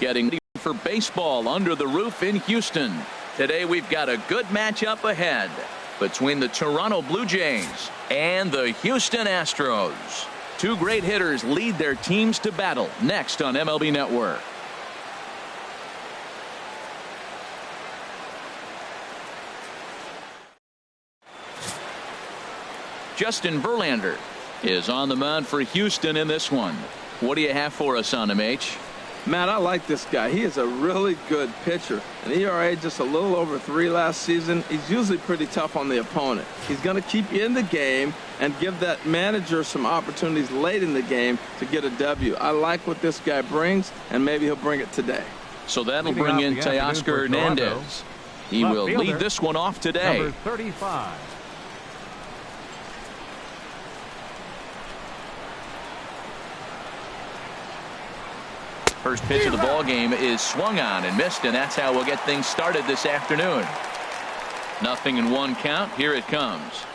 Getting ready for baseball under the roof in Houston. Today we've got a good matchup ahead between the Toronto Blue Jays and the Houston Astros. Two great hitters lead their teams to battle next on MLB Network. Justin Verlander is on the mound for Houston in this one. What do you have for us on him, H? Matt, I like this guy. He is a really good pitcher. An ERA just a little over 3 last season. He's usually pretty tough on the opponent. He's going to keep you in the game and give that manager some opportunities late in the game to get a W. I like what this guy brings, and maybe he'll bring it today. So that'll bring in Teoscar Hernandez. He will lead this one off today. Number 35. First pitch of the ball game is swung on and missed, and that's how we'll get things started this afternoon. 0-1 count. Here it comes.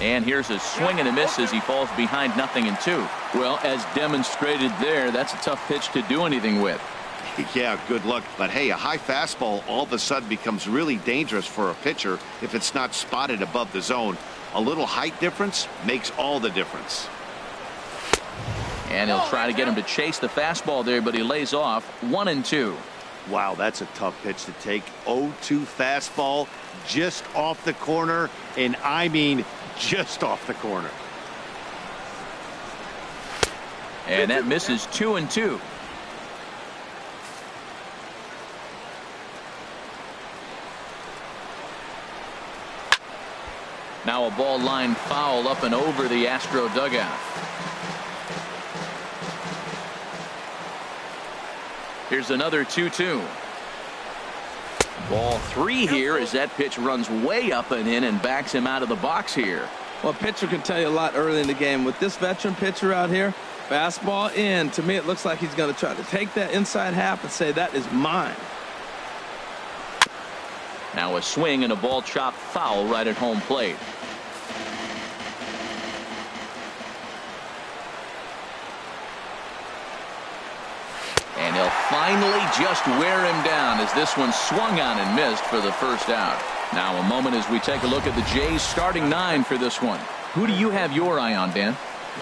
And here's a swing and a miss as he falls behind 0-2. Well, as demonstrated there, that's a tough pitch to do anything with. Yeah, good luck. But hey, a high fastball all of a sudden becomes really dangerous for a pitcher if it's not spotted above the zone. A little height difference makes all the difference. And he'll try to get him to chase the fastball there, but he lays off 1-2. Wow, that's a tough pitch to take. 0-2 fastball just off the corner, and I mean just off the corner. And that misses 2-2. Now a ball line foul up and over the Astro dugout. Here's another 2-2. Ball 3 here as that pitch runs way up and in and backs him out of the box here. Well, a pitcher can tell you a lot early in the game. With this veteran pitcher out here, fastball in, to me it looks like he's going to try to take that inside half and say that is mine. Now a swing and a ball chopped foul right at home plate. And he'll finally just wear him down as this one swung on and missed for the first out. Now a moment as we take a look at the Jays starting 9 for this one. Who do you have your eye on, Dan?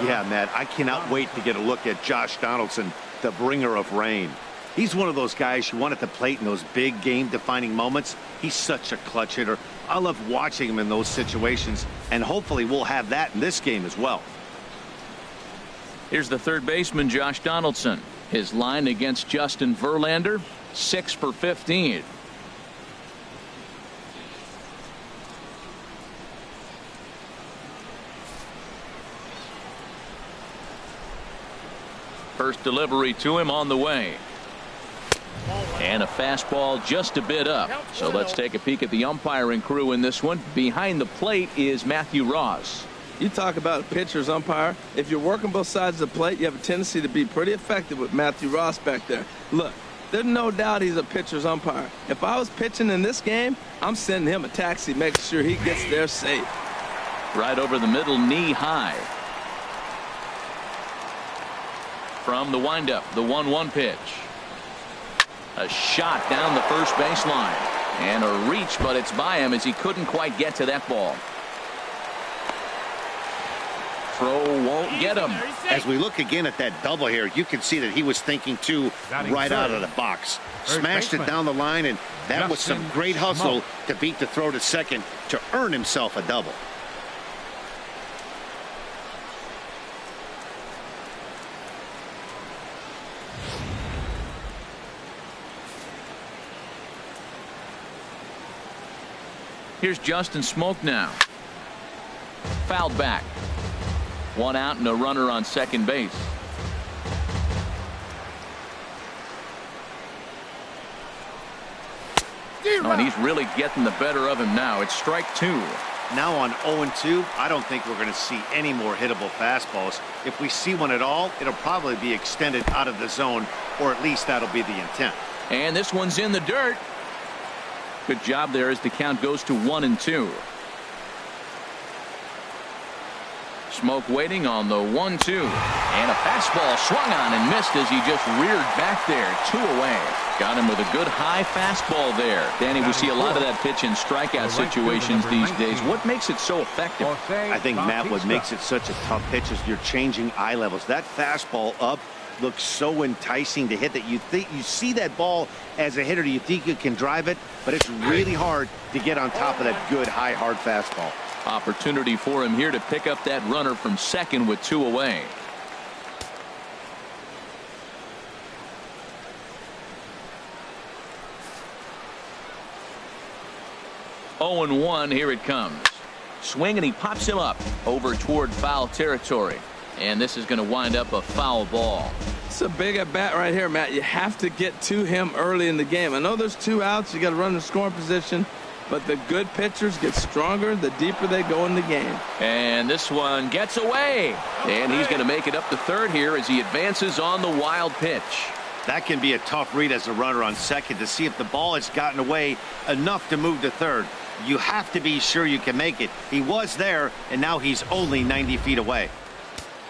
Yeah, Matt, I cannot wait to get a look at Josh Donaldson, the bringer of rain. He's one of those guys you want at the plate in those big game-defining moments. He's such a clutch hitter. I love watching him in those situations, and hopefully we'll have that in this game as well. Here's the third baseman, Josh Donaldson. His line against Justin Verlander, 6 for 15. First delivery to him on the way. And a fastball just a bit up. So let's take a peek at the umpiring crew in this one. Behind the plate is Matthew Ross. You talk about a pitcher's umpire. If you're working both sides of the plate, you have a tendency to be pretty effective with Matthew Ross back there. Look, there's no doubt he's a pitcher's umpire. If I was pitching in this game, I'm sending him a taxi, making sure he gets there safe. Right over the middle, knee high. From the windup, the 1-1 pitch. A shot down the first baseline. And a reach, but it's by him as he couldn't quite get to that ball. Throw won't get him. As we look again at that double here, you can see that he was thinking too right out of the box. Smashed it down the line, and that was some great hustle to beat the throw to second to earn himself a double. Here's Justin Smoke now. Fouled back. 1 out and a runner on second base. Oh, and he's really getting the better of him now. It's strike 2. Now on 0-2, I don't think we're going to see any more hittable fastballs. If we see one at all, it'll probably be extended out of the zone, or at least that'll be the intent. And this one's in the dirt. Good job there as the count goes to 1-2. Smoke waiting on the 1-2. And a fastball swung on and missed as he just reared back there. 2 away. Got him with a good high fastball there. Danny, we see a lot of that pitch in strikeout situations these days. What makes it so effective? I think, Matt, what makes it such a tough pitch is you're changing eye levels. That fastball up looks so enticing to hit that you see that ball as a hitter, you think you can drive it, but it's really hard to get on top of that good high hard fastball. Opportunity for him here to pick up that runner from second with 2 away. Oh and 1, here it comes. Swing and he pops him up over toward foul territory. And this is going to wind up a foul ball. It's a big at bat right here, Matt. You have to get to him early in the game. I know there's 2 outs. You got to run the scoring position. But the good pitchers get stronger the deeper they go in the game. And this one gets away. And he's going to make it up to third here as he advances on the wild pitch. That can be a tough read as a runner on second to see if the ball has gotten away enough to move to third. You have to be sure you can make it. He was there, and now he's only 90 feet away.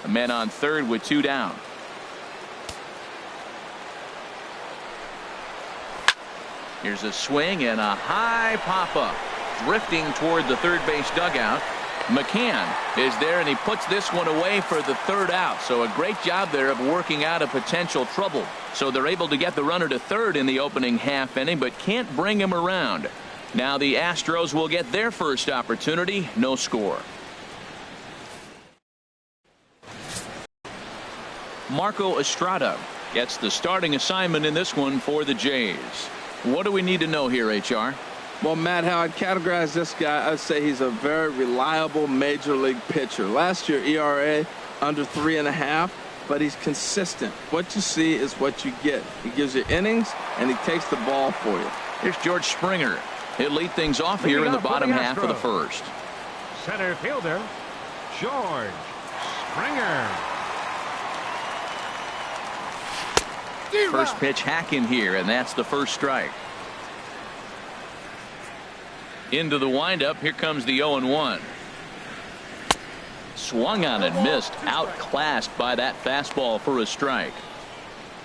A man on third with 2 down. Here's a swing and a high pop-up. Drifting toward the third base dugout. McCann is there, and he puts this one away for the 3rd out. So a great job there of working out a potential trouble. So they're able to get the runner to third in the opening half inning, but can't bring him around. Now the Astros will get their first opportunity. No score. Marco Estrada gets the starting assignment in this one for the Jays. What do we need to know here, HR? Well, Matt, how I'd categorize this guy, I'd say he's a very reliable major league pitcher. Last year, ERA under 3.5, but he's consistent. What you see is what you get. He gives you innings, and he takes the ball for you. Here's George Springer. He'll lead things off here in the bottom half of the first. Center fielder, George Springer. First pitch hack in here, and that's the first strike. Into the windup. Here comes the 0-1. Swung on and missed. Outclassed by that fastball for a strike.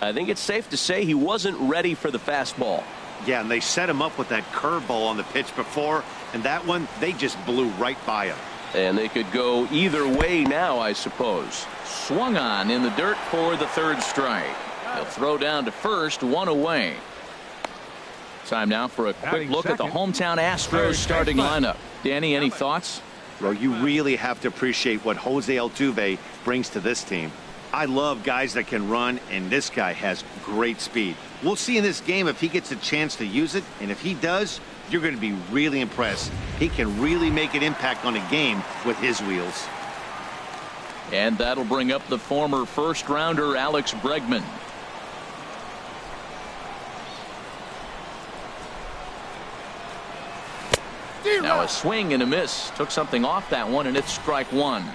I think it's safe to say he wasn't ready for the fastball. Yeah, and they set him up with that curveball on the pitch before, and that one, they just blew right by him. And they could go either way now, I suppose. Swung on in the dirt for the 3rd strike. They'll throw down to first, 1 away. Time now for a quick look at the hometown Astros starting lineup. Danny, any thoughts? Well, you really have to appreciate what Jose Altuve brings to this team. I love guys that can run, and this guy has great speed. We'll see in this game if he gets a chance to use it, and if he does, you're going to be really impressed. He can really make an impact on a game with his wheels. And that'll bring up the former first-rounder Alex Bregman. Now a swing and a miss. Took something off that one, and it's strike 1.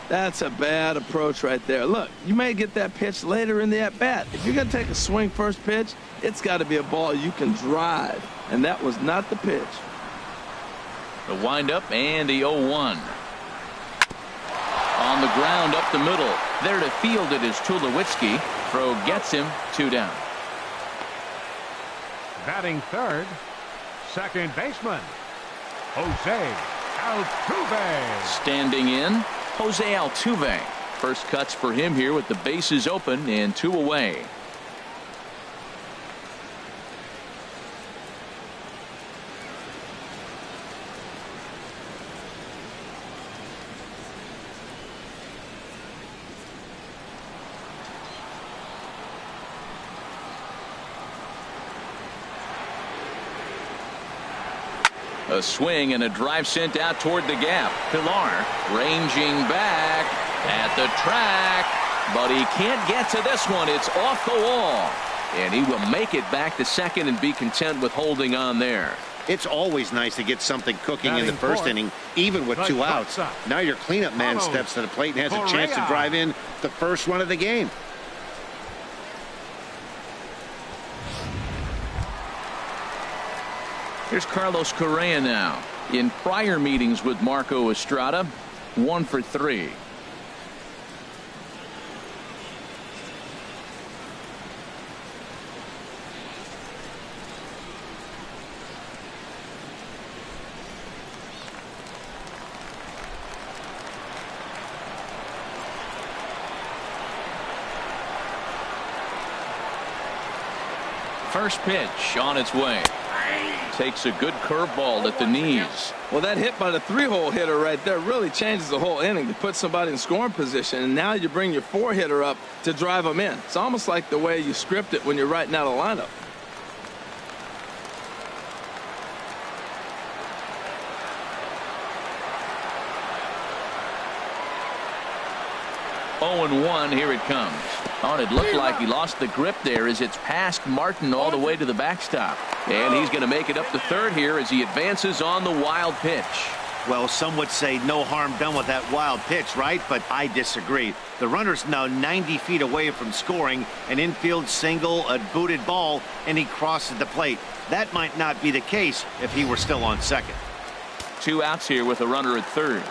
That's a bad approach right there. Look, you may get that pitch later in the at-bat. If you're going to take a swing first pitch, it's got to be a ball you can drive, and that was not the pitch. The windup and the 0-1. On the ground up the middle. There to field it is Tulowitzki. Throw gets him, 2 down. Batting third, second baseman, Jose Altuve. Standing in, Jose Altuve. First cuts for him here with the bases open and 2 away. A swing and a drive sent out toward the gap. Pilar ranging back at the track, but he can't get to this one. It's off the wall, and he will make it back to second and be content with holding on there. It's always nice to get something cooking in the first inning, even with 2 outs. Now your cleanup man steps to the plate and has a chance to drive in the first run of the game. Here's Carlos Correa now. In prior meetings with Marco Estrada, 1 for 3. First pitch on its way. Takes a good curveball at the knees. Well, that hit by the 3-hole hitter right there really changes the whole inning to put somebody in scoring position, and now you bring your 4-hitter up to drive them in. It's almost like the way you script it when you're writing out a lineup. Oh, and 1, here it comes. Oh, it looked like he lost the grip there as it's past Martin all the way to the backstop. And he's going to make it up to third here as he advances on the wild pitch. Well, some would say no harm done with that wild pitch, right? But I disagree. The runner's now 90 feet away from scoring an infield single, a booted ball, and he crosses the plate. That might not be the case if he were still on second. 2 outs here with a runner at third.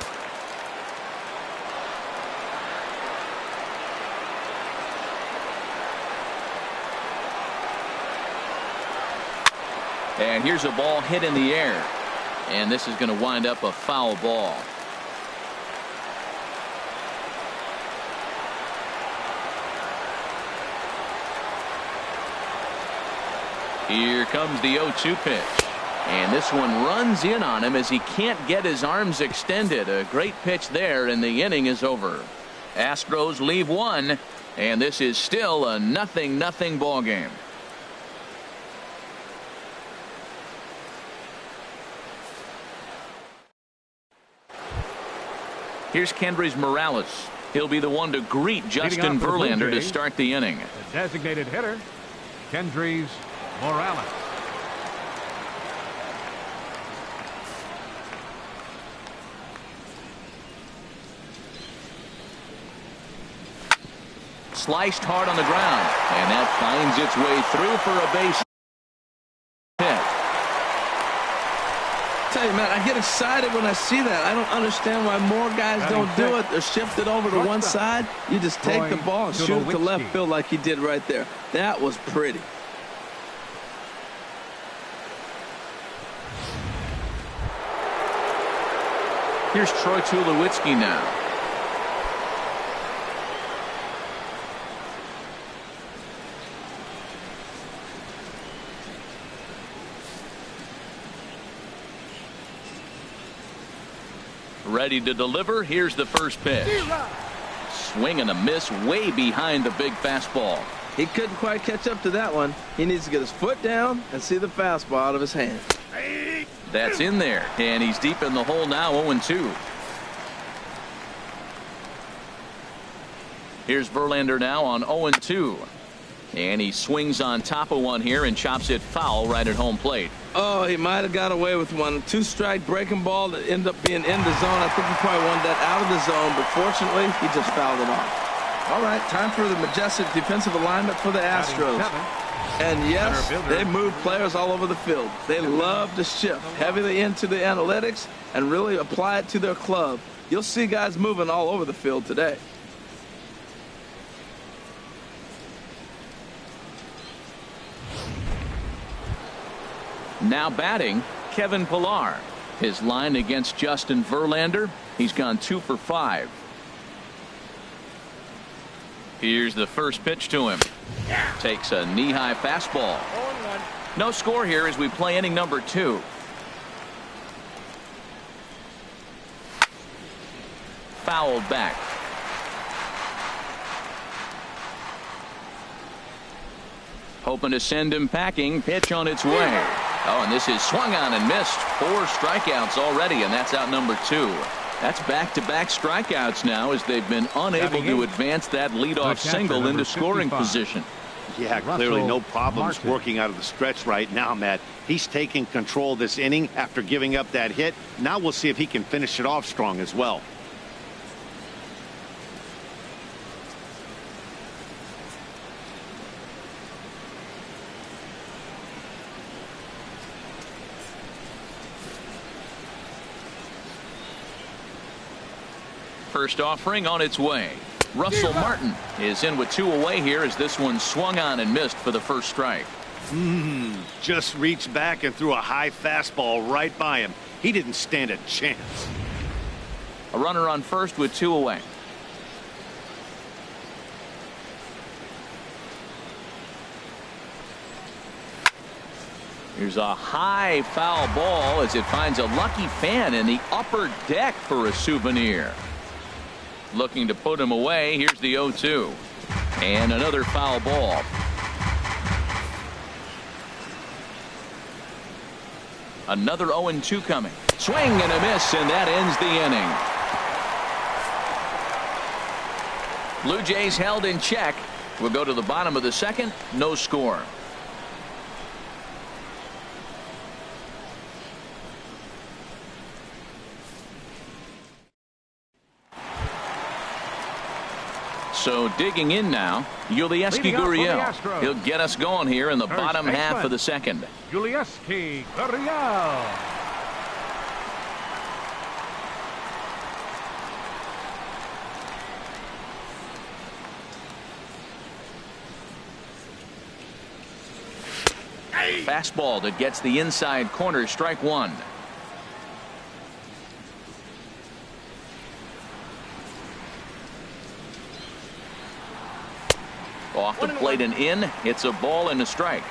And here's a ball hit in the air. And this is going to wind up a foul ball. Here comes the 0-2 pitch. And this one runs in on him as he can't get his arms extended. A great pitch there, and the inning is over. Astros leave 1, and this is still a 0-0 ball game. Here's Kendrys Morales. He'll be the one to greet Justin Verlander to start the inning. The designated hitter, Kendrys Morales. Sliced hard on the ground, and that finds its way through for a base hit. Tell you, man, I get excited when I see that. I don't understand why more guys don't do it. They're shifted over to one side. You just take the ball and shoot it to left field like he did right there. That was pretty. Here's Troy Tulowitzki now. Ready to deliver. Here's the first pitch. Swing and a miss way behind the big fastball. He couldn't quite catch up to that one. He needs to get his foot down and see the fastball out of his hand. That's in there, and he's deep in the hole now. 0-2. Here's Verlander now on 0-2. And he swings on top of one here and chops it foul right at home plate. Oh, he might have got away with one. 2-strike breaking ball that ended up being in the zone. I think he probably wanted that out of the zone, but fortunately, he just fouled it off. All right, time for the majestic defensive alignment for the Astros. And yes, they move players all over the field. They love to shift heavily into the analytics and really apply it to their club. You'll see guys moving all over the field today. Now batting, Kevin Pillar. His line against Justin Verlander, he's gone 2 for 5. Here's the first pitch to him. Takes a knee-high fastball. No score here as we play inning number 2. Fouled back. Hoping to send him packing. Pitch on its way. Oh, and this is swung on and missed. 4 strikeouts already, and that's out number 2. That's back-to-back strikeouts now as they've been unable to advance that leadoff single into scoring position. Yeah, clearly no problems working out of the stretch right now, Matt. He's taking control this inning after giving up that hit. Now we'll see if he can finish it off strong as well. First offering on its way. Russell Martin is in with 2 away here as this one swung on and missed for the first strike. Just reached back and threw a high fastball right by him. He didn't stand a chance. A runner on first with 2 away. Here's a high foul ball as it finds a lucky fan in the upper deck for a souvenir. Looking to put him away. Here's the 0-2. And another foul ball. Another 0-2 coming. Swing and a miss, and that ends the inning. Blue Jays held in check. We'll go to the bottom of the second. No score. So digging in now, Yulieski Gurriel. He'll get us going here in the bottom half of the second. Yulieski Gurriel. Fastball that gets the inside corner. Strike one. Off the plate and in. It's a ball and a strike.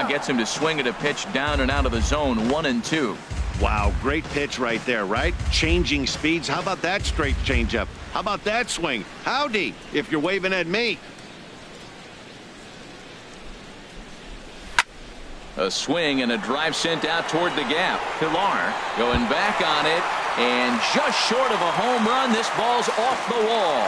Gets him to swing at a pitch down and out of the zone. 1-2. Wow, great pitch right there, right? Changing speeds. How about that straight changeup? How about that swing? Howdy, if you're waving at me. A swing and a drive sent out toward the gap. Pilar going back on it, and just short of a home run. This ball's off the wall,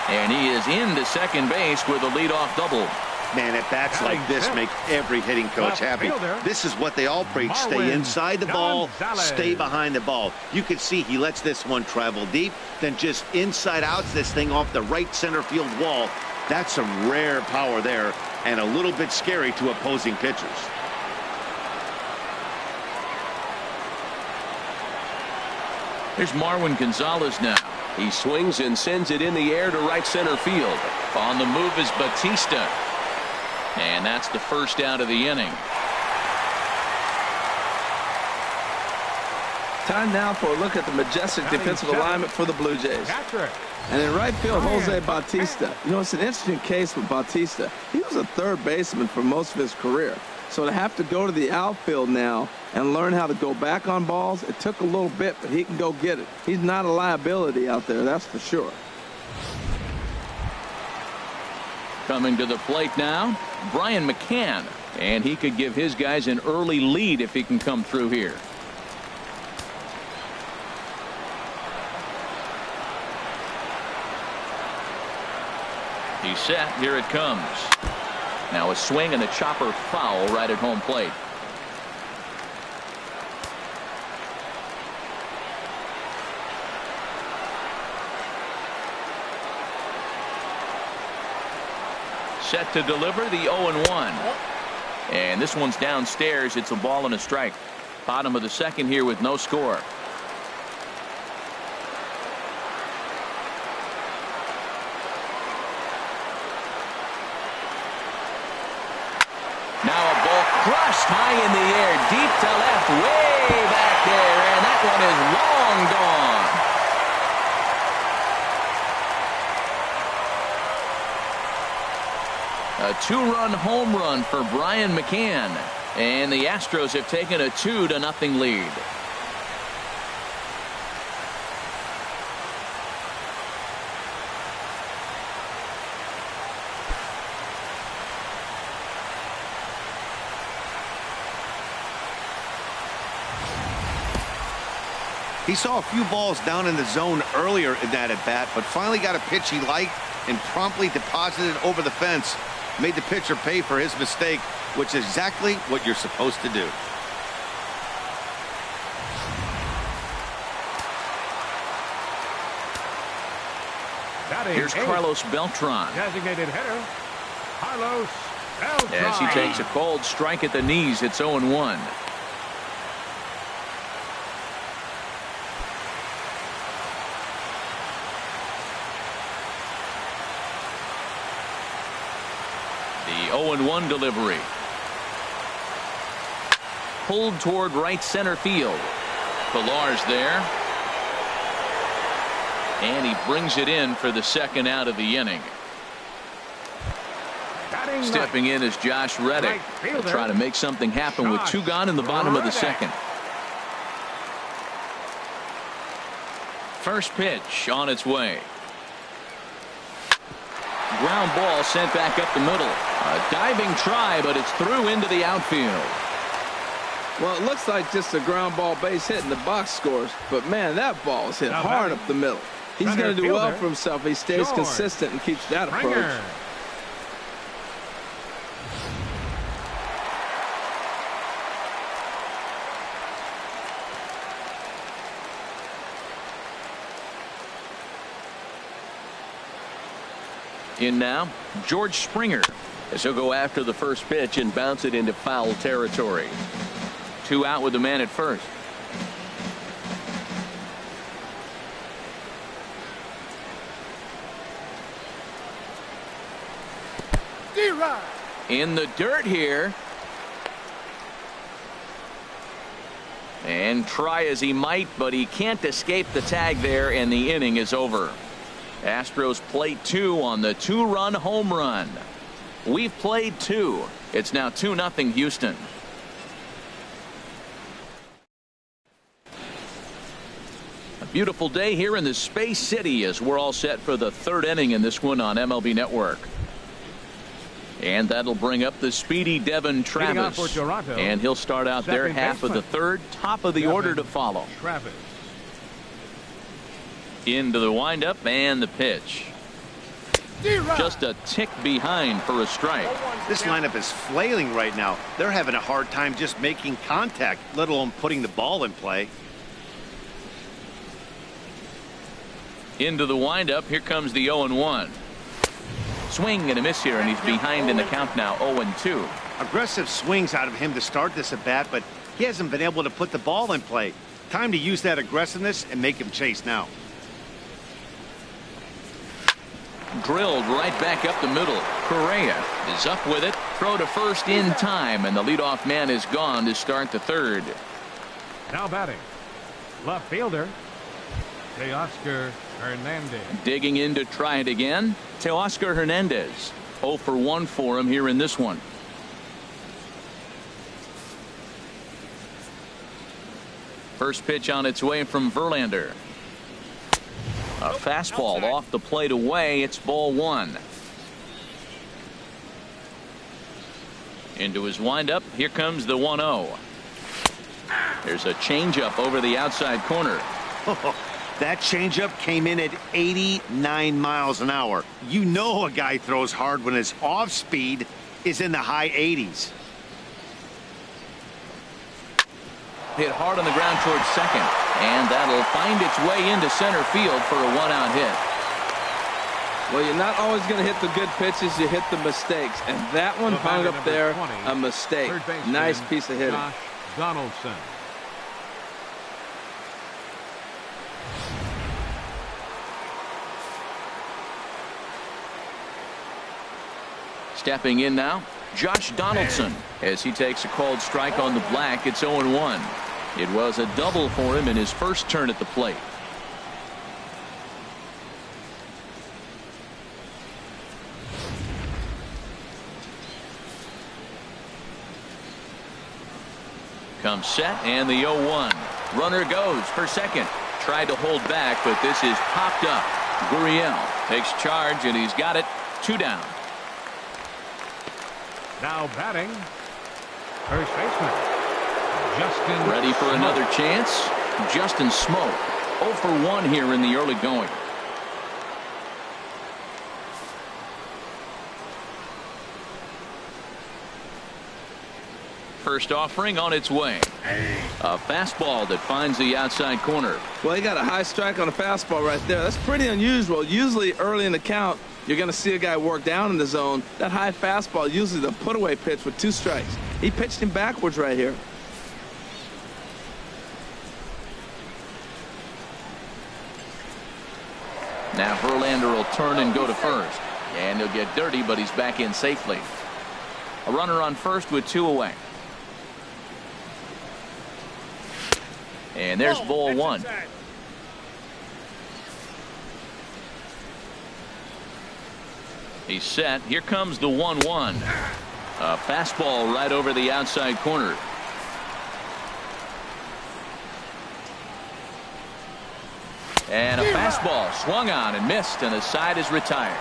and he is into second base with a leadoff double. Man, at bats like this make every hitting coach happy. This is what they all preach. Stay inside the ball, stay behind the ball. You can see he lets this one travel deep, then just inside outs this thing off the right center field wall. That's some rare power there, and a little bit scary to opposing pitchers. Here's Marwin Gonzalez now. He swings and sends it in the air to right center field. On the move is Batista. And that's the first out of the inning. Time now for a look at the majestic defensive alignment for the Blue Jays. And in right field, Jose Bautista. You know, it's an interesting case with Bautista. He was a third baseman for most of his career. So to have to go to the outfield now and learn how to go back on balls, it took a little bit, but he can go get it. He's not a liability out there, that's for sure. Coming to the plate now, Brian McCann. And he could give his guys an early lead if he can come through here. He's set. Here it comes. Now a swing and a chopper foul right at home plate. Set to deliver the 0-1. And this one's downstairs. It's a ball and a strike. Bottom of the second here with no score. Now a ball crushed high in the air, deep to left, way back there, and that one is long gone. A two-run home run for Brian McCann, and the Astros have taken a 2-0 lead. He saw a few balls down in the zone earlier in that at-bat, but finally got a pitch he liked and promptly deposited it over the fence. Made the pitcher pay for his mistake, which is exactly what you're supposed to do. Here's Carlos Beltran. Designated hitter, Carlos Beltran. As he takes a cold strike at the knees, it's 0-1. The 0-1 delivery. Pulled toward right center field. Pilar's there. And he brings it in for the second out of the inning. Stepping in is Josh Reddick. They'll try to make something happen with 2 gone in the bottom of the second. First pitch on its way. Ground ball sent back up the middle. A diving try, but it's through into the outfield. Well, it looks like just a ground ball base hit in the box scores, but man, that ball is hit hard up the middle. He's going to do well for himself if he stays consistent and keeps that approach. In now, George Springer, as he'll go after the first pitch and bounce it into foul territory. 2 out with the man at first. In the dirt here. And try as he might, but he can't escape the tag there, and the inning is over. Astros play 2 on the 2-run home run. We've played 2. It's now 2-0 Houston. A beautiful day here in the Space City as we're all set for the 3rd inning in this one on MLB Network. And that'll bring up the speedy Devin Travis. And he'll start out their half of the 3rd, top of the order to follow. Travis. Into the windup and the pitch. Just a tick behind for a strike. This lineup is flailing right now. They're having a hard time just making contact, let alone putting the ball in play. Into the windup. Here comes the 0-1. Swing and a miss here, and he's behind in the count now. 0-2. Aggressive swings out of him to start this at bat, but he hasn't been able to put the ball in play. Time to use that aggressiveness and make him chase now. Drilled right back up the middle. Correa is up with it. Throw to first in time, and the leadoff man is gone to start the 3rd. Now batting, left fielder, Teoscar Hernandez. Digging in to try it again, Teoscar Hernandez. 0 for 1 for him here in this one. First pitch on its way from Verlander. A fastball off the plate away. It's ball 1. Into his windup. Here comes the 1-0. There's a changeup over the outside corner. That changeup came in at 89 miles an hour. You know a guy throws hard when his off speed is in the high 80s. Hit hard on the ground towards second, and that'll find its way into center field for a 1-out hit. Well, you're not always going to hit the good pitches. You hit the mistakes, and that one hung up there, 20, a mistake. Nice piece of hitting. Josh Donaldson. Stepping in now, Josh Donaldson, as he takes a called strike on the black. It's 0-1. It was a double for him in his first turn at the plate. Comes set, and the 0-1. Runner goes for second. Tried to hold back, but this is popped up. Gurriel takes charge, and he's got it. 2 down. Now batting, first baseman Justin. Ready for another chance. Justin Smoke. 0 for 1 here in the early going. First offering on its way. A fastball that finds the outside corner. Well, he got a high strike on a fastball right there. That's pretty unusual. Usually early in the count, you're going to see a guy work down in the zone. That high fastball, usually the put-away pitch with 2 strikes. He pitched him backwards right here. Now Verlander will turn and go to first. And he'll get dirty, but he's back in safely. A runner on first with 2 away. And there's ball 1. He's set. Here comes the 1-1. A fastball right over the outside corner. And a fastball swung on and missed, and the side is retired.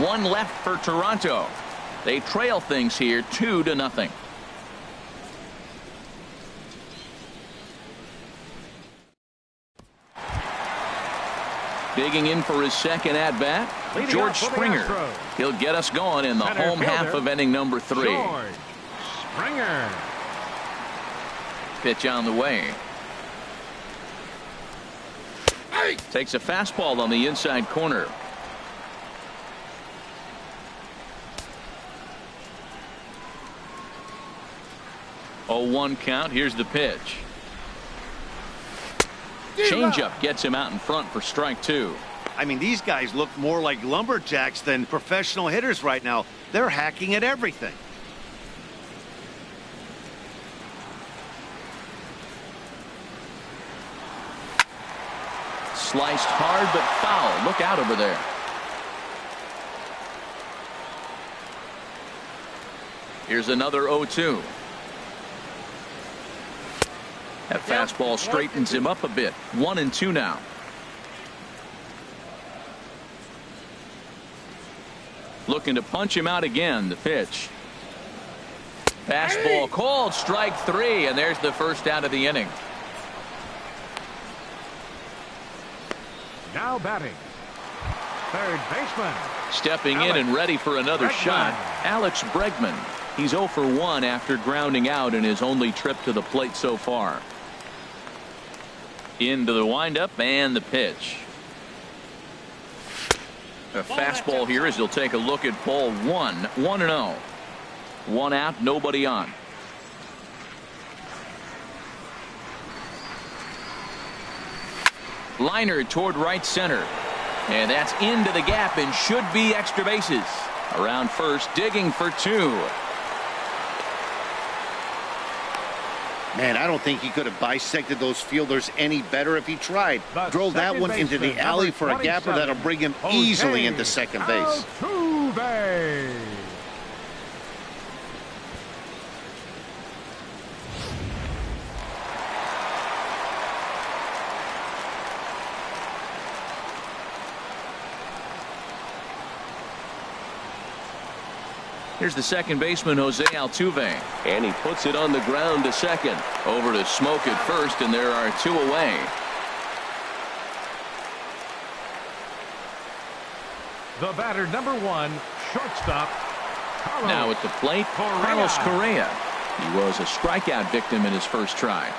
One left for Toronto. They trail things here 2-0. Digging in for his second at-bat, George Springer. He'll get us going in the home half of inning number 3. George Springer. Pitch on the way. Takes a fastball on the inside corner. Oh, 1 count. Here's the pitch. Changeup gets him out in front for strike 2. I mean, these guys look more like lumberjacks than professional hitters right now. They're hacking at everything. Sliced hard but foul. Look out over there. Here's another 0-2. That fastball straightens him up a bit. 1-2 now. Looking to punch him out again. The pitch. Fastball called. Strike 3, and there's the first out of the inning. Now batting, third baseman. Stepping in and ready for another shot, Alex Bregman. He's 0 for 1 after grounding out in his only trip to the plate so far. Into the windup and the pitch. A fastball here as he'll take a look at ball 1. 1-0. 1 out, nobody on. Liner toward right center. And that's into the gap and should be extra bases. Around first, digging for 2. Man, I don't think he could have bisected those fielders any better if he tried. Drove that one into the alley for a gapper that'll bring him easily into second base. Altuve. Here's the second baseman, Jose Altuve. And he puts it on the ground to second. Over to Smoke at first, and there are 2 away. The batter, number 1, shortstop. Carlos. Now at the plate, Carlos Correa. He was a strikeout victim in his first try.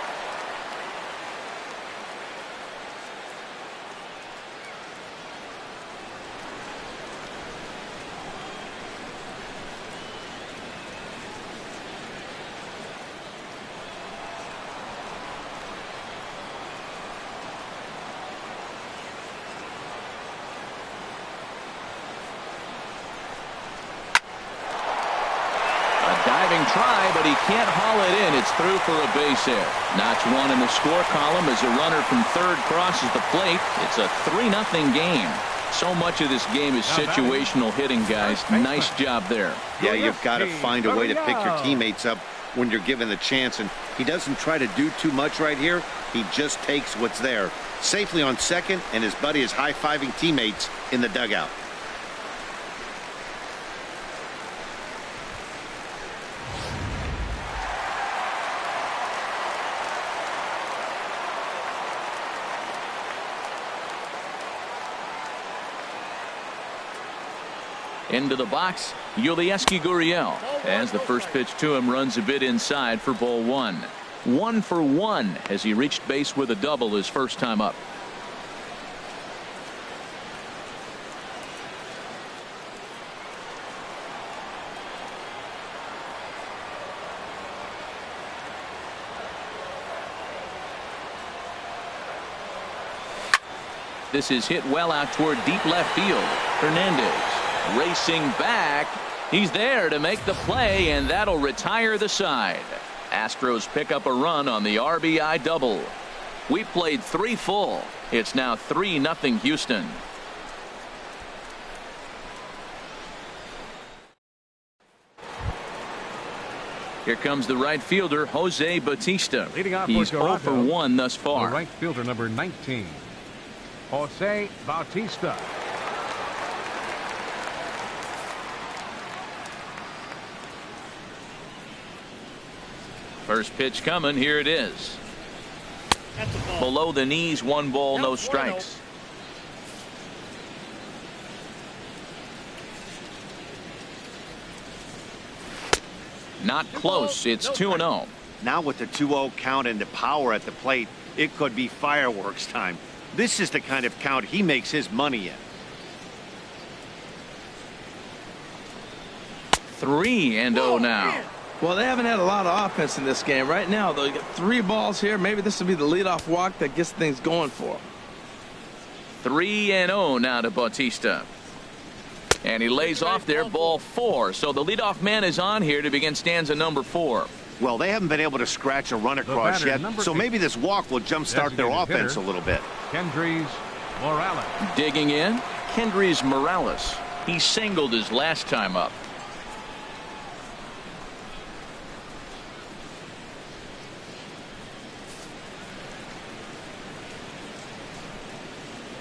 Try, but he can't haul it in. It's through for a base hit. Notch 1 in the score column as a runner from third crosses the plate. It's a 3-0 game. So much of this game is situational hitting, guys. Nice job there. Yeah, you've got to find a way to pick your teammates up when you're given the chance, and he doesn't try to do too much right here. He just takes what's there. Safely on second, and his buddy is high-fiving teammates in the dugout. Into the box, Yulieski Gurriel, as the first pitch to him runs a bit inside for ball 1. 1 for 1 as he reached base with a double his first time up. This is hit well out toward deep left field. Hernandez racing back. He's there to make the play, and that'll retire the side. Astros pick up a run on the RBI double. We played 3 full. It's now 3-0 Houston. Here comes the right fielder, Jose Bautista. Leading off He's for 0 for Toronto, 1 thus the far. right fielder, number 19, Jose Bautista. First pitch coming. Here it is. Below the knees, 1 ball, no strikes. Not close. It's 2-0. Now with the 2-0 count and the power at the plate, it could be fireworks time. This is the kind of count he makes his money in. 3-0 now. Well, they haven't had a lot of offense in this game. Right now, though, you got 3 balls here. Maybe this will be the leadoff walk that gets things going for him. 3-0 now to Bautista. And he lays off there, ball 4. So the leadoff man is on here to begin stanza number 4. Well, they haven't been able to scratch a run across yet, so maybe this walk will jumpstart their offense a little bit. Kendrys Morales. Digging in, Kendrys Morales. He singled his last time up.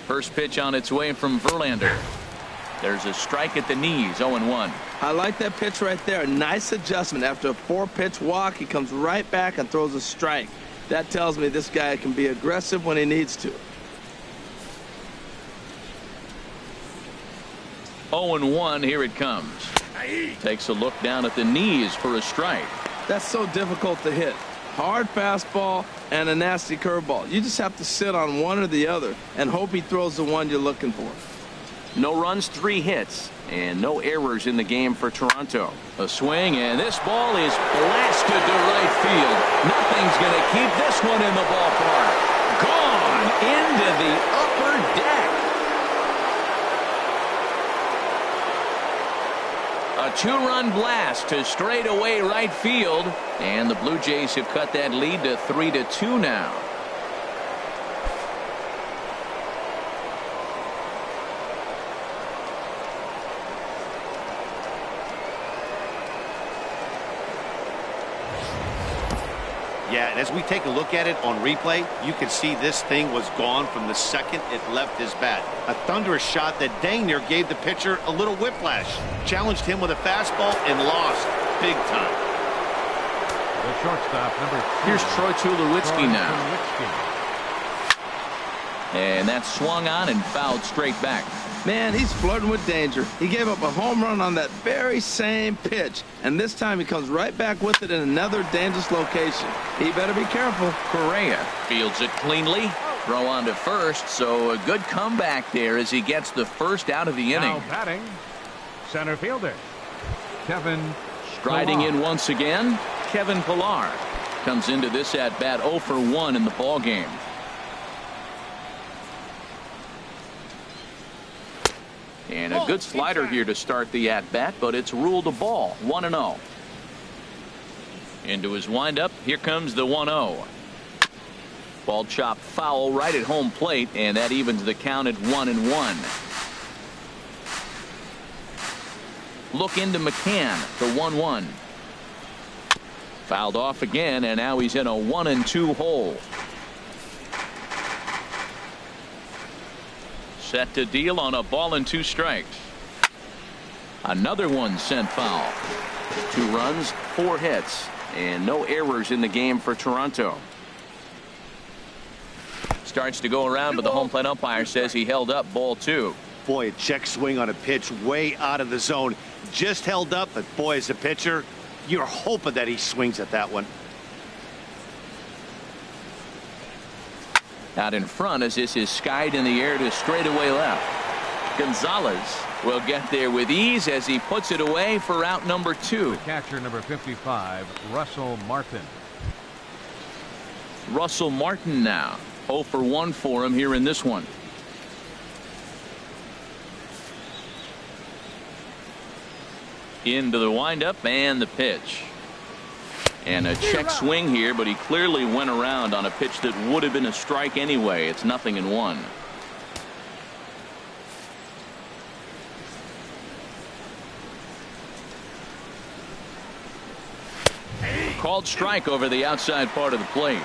First pitch on its way from Verlander. There's a strike at the knees, 0-1. I like that pitch right there. Nice adjustment. After a 4-pitch walk, he comes right back and throws a strike. That tells me this guy can be aggressive when he needs to. 0-1, here it comes. Takes a look down at the knees for a strike. That's so difficult to hit. Hard fastball and a nasty curveball. You just have to sit on one or the other and hope he throws the one you're looking for. No runs, 3 hits, and no errors in the game for Toronto. A swing, and this ball is blasted to right field. Nothing's going to keep this one in the ballpark. Gone into the upper deck. A 2-run blast to straightaway right field, and the Blue Jays have cut that lead to 3-2 now. Yeah, and as we take a look at it on replay, you can see this thing was gone from the second it left his bat. A thunderous shot that dang near gave the pitcher a little whiplash. Challenged him with a fastball and lost big time. The shortstop, number 2. Here's Troy Tulowitzki now. And that's swung on and fouled straight back. Man, he's flirting with danger. He gave up a home run on that very same pitch, and this time he comes right back with it in another dangerous location. He better be careful. Correa fields it cleanly. Throw on to first, so a good comeback there as he gets the first out of the inning. Now batting, center fielder, Kevin Striding Pillar. in once again, Kevin Pillar comes into this at bat 0 for 1 in the ball game. And a good slider here to start the at-bat, but it's ruled a ball. 1-0. Into his windup. Here comes the 1-0. Ball chopped foul right at home plate, and that evens the count at 1-1. Look into McCann, the 1-1. Fouled off again, and now he's in a 1-2 hole. Set to deal on a ball and 2 strikes. Another one sent foul. 2 runs, 4 hits, and no errors in the game for Toronto. Starts to go around, but the home plate umpire says he held up ball 2. Boy, a check swing on a pitch way out of the zone. Just held up, but boy, as a pitcher, you're hoping that he swings at that one. Out in front as this is skied in the air to straightaway left. Gonzalez will get there with ease as he puts it away for out number 2. The catcher, number 55, Russell Martin. Russell Martin now 0 for 1 for him here in this one. Into the windup and the pitch. And a check swing here, but he clearly went around on a pitch that would have been a strike anyway. It's 0-1. Called strike over the outside part of the plate.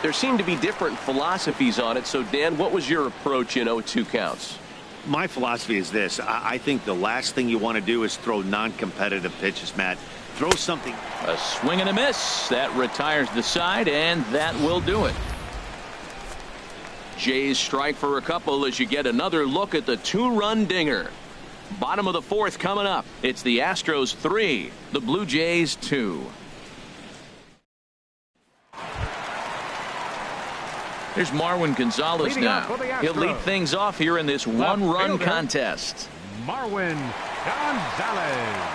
There seem to be different philosophies on it. So, Dan, what was your approach in 0-2 counts? My philosophy is this. I think the last thing you want to do is throw non-competitive pitches, Matt. Throw something. A swing and a miss. That retires the side, and that will do it. Jays strike for a couple as you get another look at the two-run dinger. Bottom of the fourth coming up. It's the Astros 3, the Blue Jays 2. Here's Marwin Gonzalez now. He'll lead things off here in this one-run contest. Marwin Gonzalez.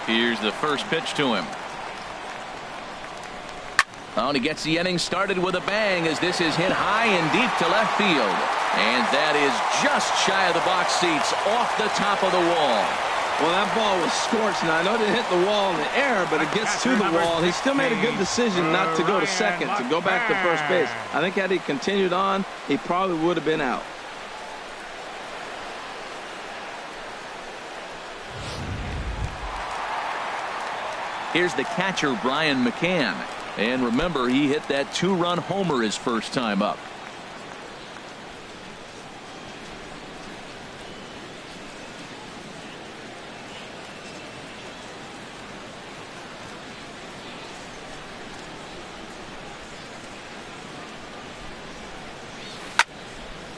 Here's the first pitch to him. Oh, and he gets the inning started with a bang as this is hit high and deep to left field. And that is just shy of the box seats, off the top of the wall. Well, that ball was scorched. Now, I know it hit the wall in the air, but it gets to the wall. He still made a good decision not to go to second, to go back to first base. I think had he continued on, he probably would have been out. Here's the catcher, Brian McCann. And remember, he hit that two-run homer his first time up.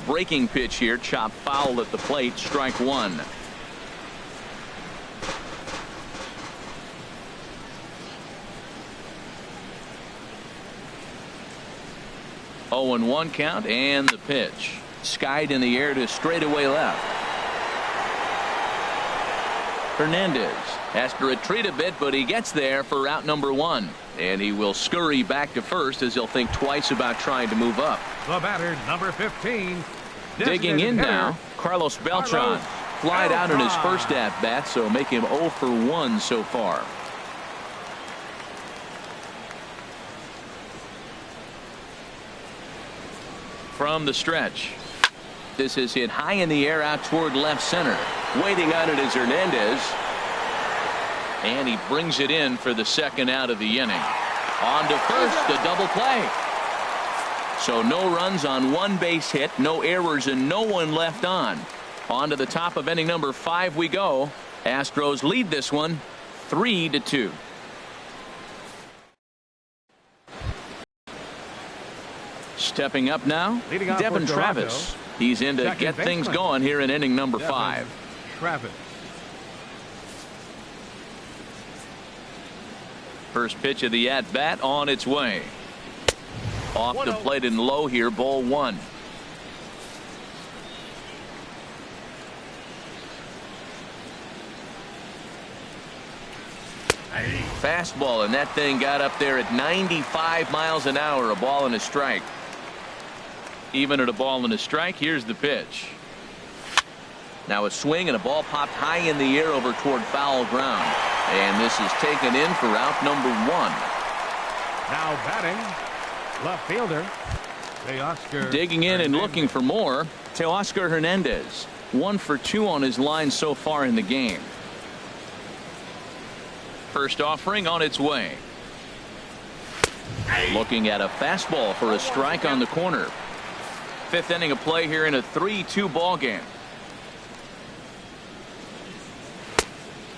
Breaking pitch here, chopped foul at the plate, strike one. Oh, and 1 count, and the pitch. Skied in the air to straightaway left. Hernandez has to retreat a bit, but he gets there for out number 1. And he will scurry back to first as he'll think twice about trying to move up. The batter, number 15. Digging in now, Carlos Beltran. Flied out in his first at-bat, so make him 0 for 1 so far. From the stretch. This is hit high in the air out toward left center. Waiting on it is Hernandez. And he brings it in for the second out of the inning. On to first, a double play. So no runs on 1 base hit, no errors, and no one left on. On to the top of inning number 5 we go. Astros lead this one 3-2. Stepping up now, Devin Travis. He's in to get things going here in inning number 5. Travis. First pitch of the at-bat on its way. Off the plate and low here, ball 1. Fastball, and that thing got up there at 95 miles an hour, a ball and a strike. Even at a ball and a strike, here's the pitch. Now a swing and a ball popped high in the air over toward foul ground. And this is taken in for out number 1. Now batting, left fielder, Teoscar. Digging in and looking for more, Teoscar Hernandez. 1 for 2 on his line so far in the game. First offering on its way. Looking at a fastball for a strike on the corner. 5th inning of play here in a 3-2 ball game.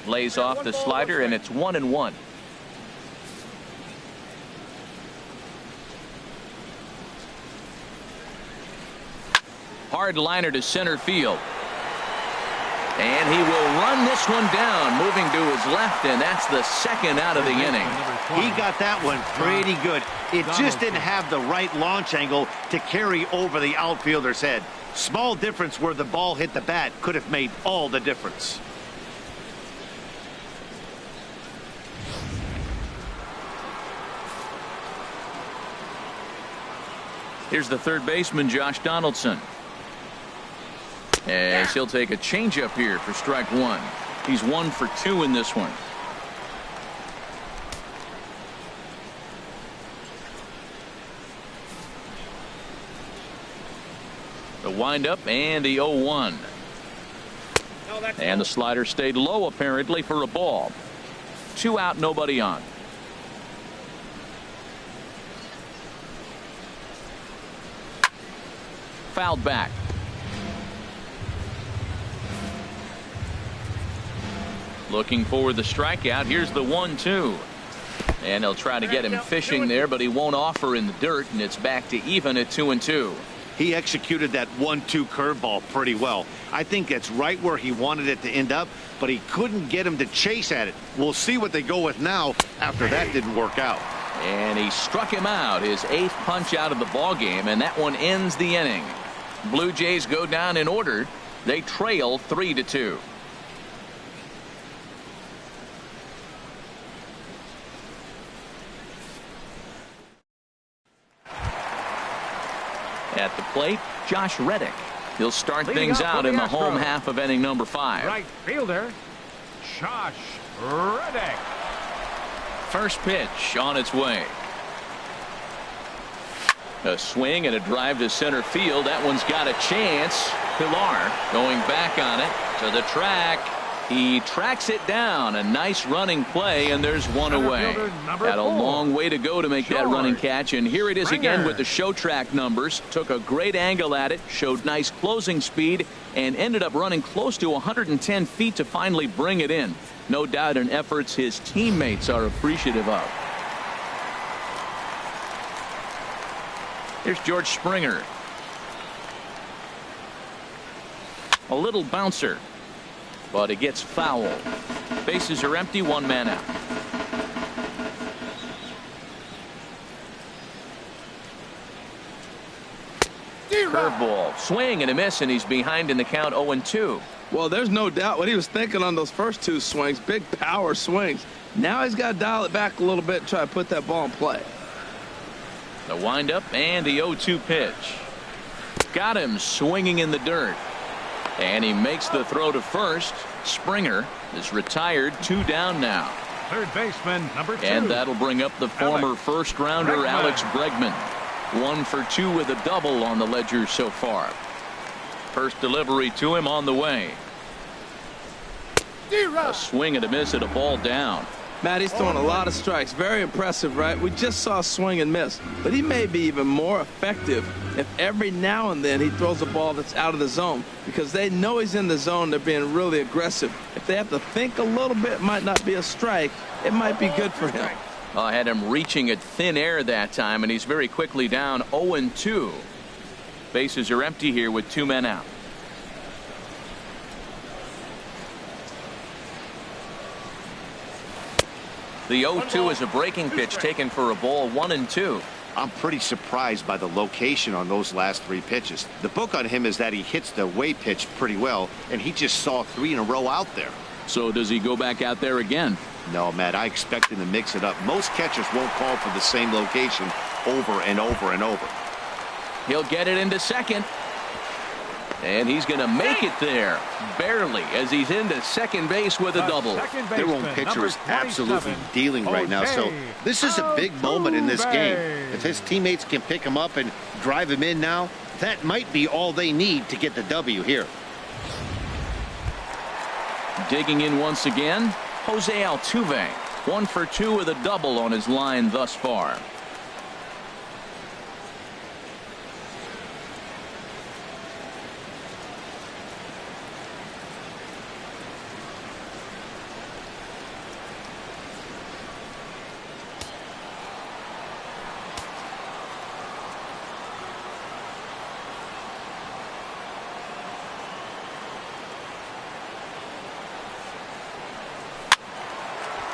Lays off the slider, and it's 1-1. Hard liner to center field. And he will run this one down, moving to his left, and that's the second out of the inning. He got that one pretty good. It just didn't have the right launch angle to carry over the outfielder's head. Small difference where the ball hit the bat could have made all the difference. Here's the third baseman, Josh Donaldson. As he'll take a changeup here for strike 1. He's 1 for 2 in this one. The windup and the 0-1. And the slider stayed low apparently for a ball. 2 out, nobody on. fouled back. Looking for the strikeout. Here's the 1-2. And he'll try to get him fishing there, but he won't offer in the dirt, and it's back to even at 2-2. He executed that 1-2 curveball pretty well. I think that's right where he wanted it to end up, but he couldn't get him to chase at it. We'll see what they go with now after that didn't work out. And he struck him out, his 8th punch out of the ball game, and that one ends the inning. Blue Jays go down in order. They trail 3-2. At the plate, Josh Reddick. He'll start things out in the home half of inning number 5. Right fielder, Josh Reddick. First pitch on its way. A swing and a drive to center field. That one's got a chance. Pilar going back on it to the track. He tracks it down. A nice running play, and there's one away. Had a long way to go to make that running catch, and here it is again with the show track numbers. Took a great angle at it, showed nice closing speed, and ended up running close to 110 feet to finally bring it in. No doubt an efforts his teammates are appreciative of. Here's George Springer. A little bouncer, but it gets foul. Bases are empty, 1 man out. Curveball, swing and a miss, and he's behind in the count 0-2. Well, there's no doubt what he was thinking on those first 2 swings. Big power swings. Now he's got to dial it back a little bit and try to put that ball in play. The windup and the 0-2 pitch. Got him swinging in the dirt. And he makes the throw to first. Springer is retired, 2 down now. Third baseman, number 2. And that'll bring up the former first-rounder Alex Bregman. 1 for 2 with a double on the ledger so far. First delivery to him on the way. A swing and a miss at a ball down. Matt, he's throwing a lot of strikes. Very impressive, right? We just saw swing and miss, but he may be even more effective if every now and then he throws a ball that's out of the zone, because they know he's in the zone. They're being really aggressive. If they have to think a little bit, it might not be a strike. It might be good for him. I had him reaching at thin air that time, and he's very quickly down 0-2. Bases are empty here with 2 men out. The 0-2 is a breaking pitch taken for a ball, 1-2. I'm pretty surprised by the location on those last 3 pitches. The book on him is that he hits the away pitch pretty well, and he just saw 3 in a row out there. So does he go back out there again? No, Matt, I expect him to mix it up. Most catchers won't call for the same location over and over and over. He'll get it into second. And he's going to make it there, barely, as he's into second base with a double. Their own pitcher is absolutely dealing right now, so this is a big moment in this game. If his teammates can pick him up and drive him in now, that might be all they need to get the W here. Digging in once again, Jose Altuve. 1 for 2 with a double on his line thus far.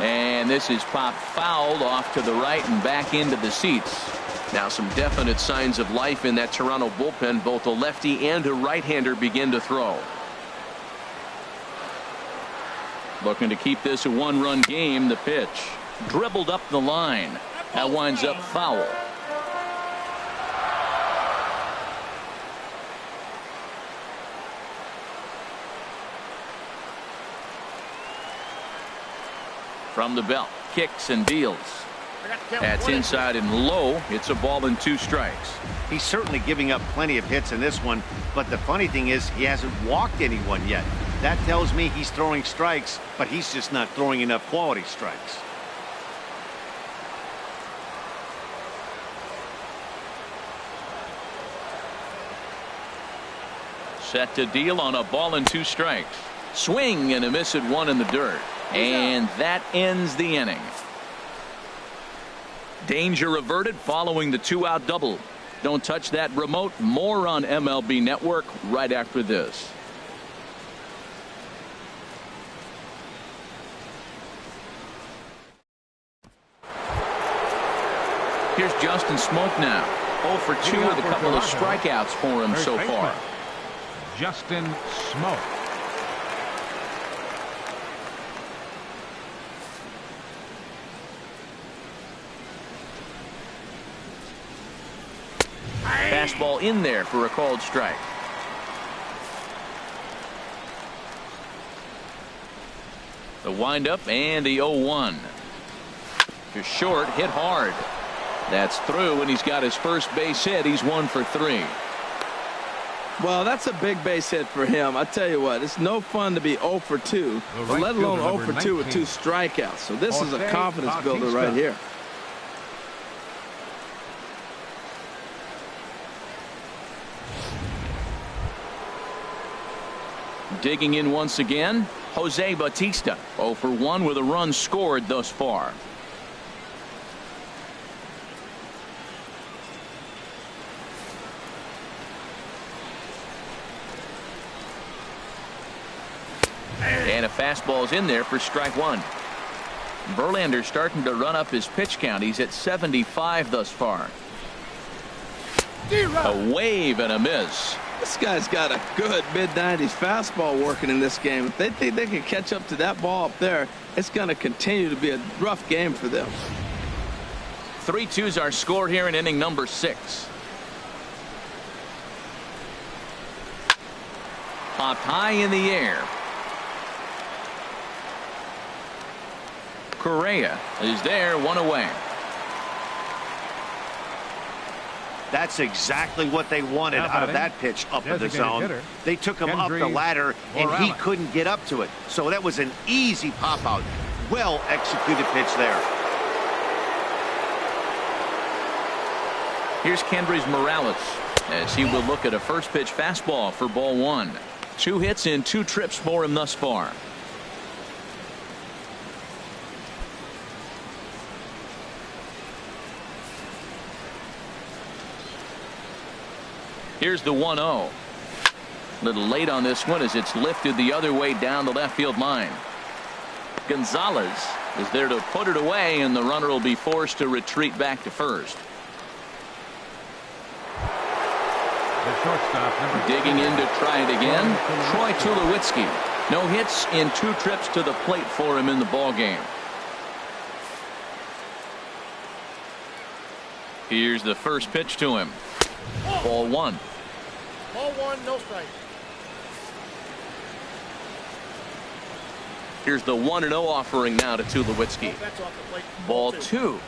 And this is popped fouled off to the right and back into the seats. Now some definite signs of life in that Toronto bullpen. Both a lefty and a right-hander begin to throw. Looking to keep this a 1-run game. The pitch dribbled up the line. That winds up foul. From the belt, kicks and deals. That's inside and low. It's a ball and 2 strikes. He's certainly giving up plenty of hits in this one, but the funny thing is he hasn't walked anyone yet. That tells me he's throwing strikes, but he's just not throwing enough quality strikes. Set to deal on a ball and 2 strikes. Swing and a miss at 1 in the dirt. And that ends the inning. Danger averted following the 2-out double. Don't touch that remote. More on MLB Network right after this. Here's Justin Smoke now. 0 for 2 with a couple of strikeouts for him so far. Justin Smoke. Fastball in there for a called strike. The windup and the 0-1. Just short, hit hard. That's through, and he's got his first base hit. He's 1 for 3. Well, that's a big base hit for him. I tell you what, it's no fun to be 0 for 2, but let alone 0 for 2 with 2 strikeouts. So this is a confidence builder right here. Digging in once again, Jose Bautista. 0 for 1 with a run scored thus far. And a fastball's in there for strike 1. Verlander's starting to run up his pitch count. He's at 75 thus far. A wave and a miss. This guy's got a good mid-90s fastball working in this game. If they think they can catch up to that ball up there, it's going to continue to be a rough game for them. 3-2's our score here in inning number 6. Popped high in the air. Correa is there, 1 away. That's exactly what they wanted out of that pitch up in the zone. They took him up the ladder, and he couldn't get up to it. So that was an easy pop-out. Well-executed pitch there. Here's Kendrys Morales as he will look at a first-pitch fastball for ball 1. 2 hits in 2 trips for him thus far. Here's the 1-0. Little late on this one as it's lifted the other way down the left field line. Gonzalez is there to put it away, and the runner will be forced to retreat back to first. Digging in to try it again, Troy Tulowitzki. No hits in 2 trips to the plate for him in the ball game. Here's the first pitch to him. Ball 1. Ball 1, no strike. Here's the 1-0 offering now to Tulowitzki. Ball 2.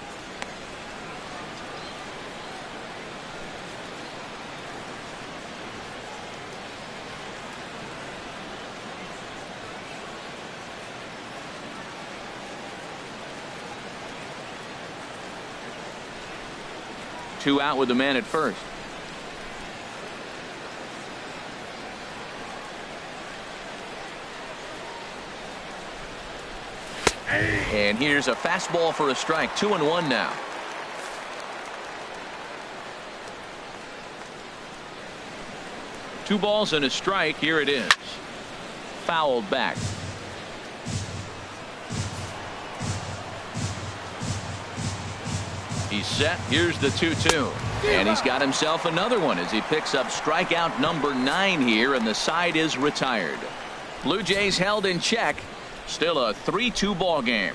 Two out with the man at first. And here's a fastball for a strike. 2-1 now. Two balls and a strike. Here it is. Fouled back. He's set. Here's the 2-2. And he's got himself another one as he picks up strikeout number 9 here, and the side is retired. Blue Jays held in check. Still a 3-2 ball game.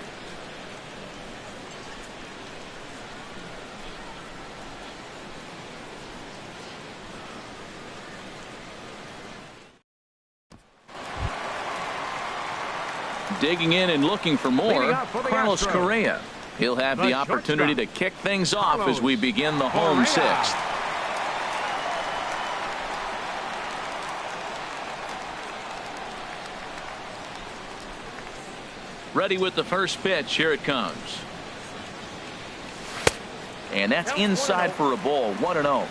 Digging in and looking for more, Carlos Correa. He'll have the opportunity to kick things off as we begin the home 6th. Ready with the first pitch. Here it comes. And that's inside for a ball. 1-0.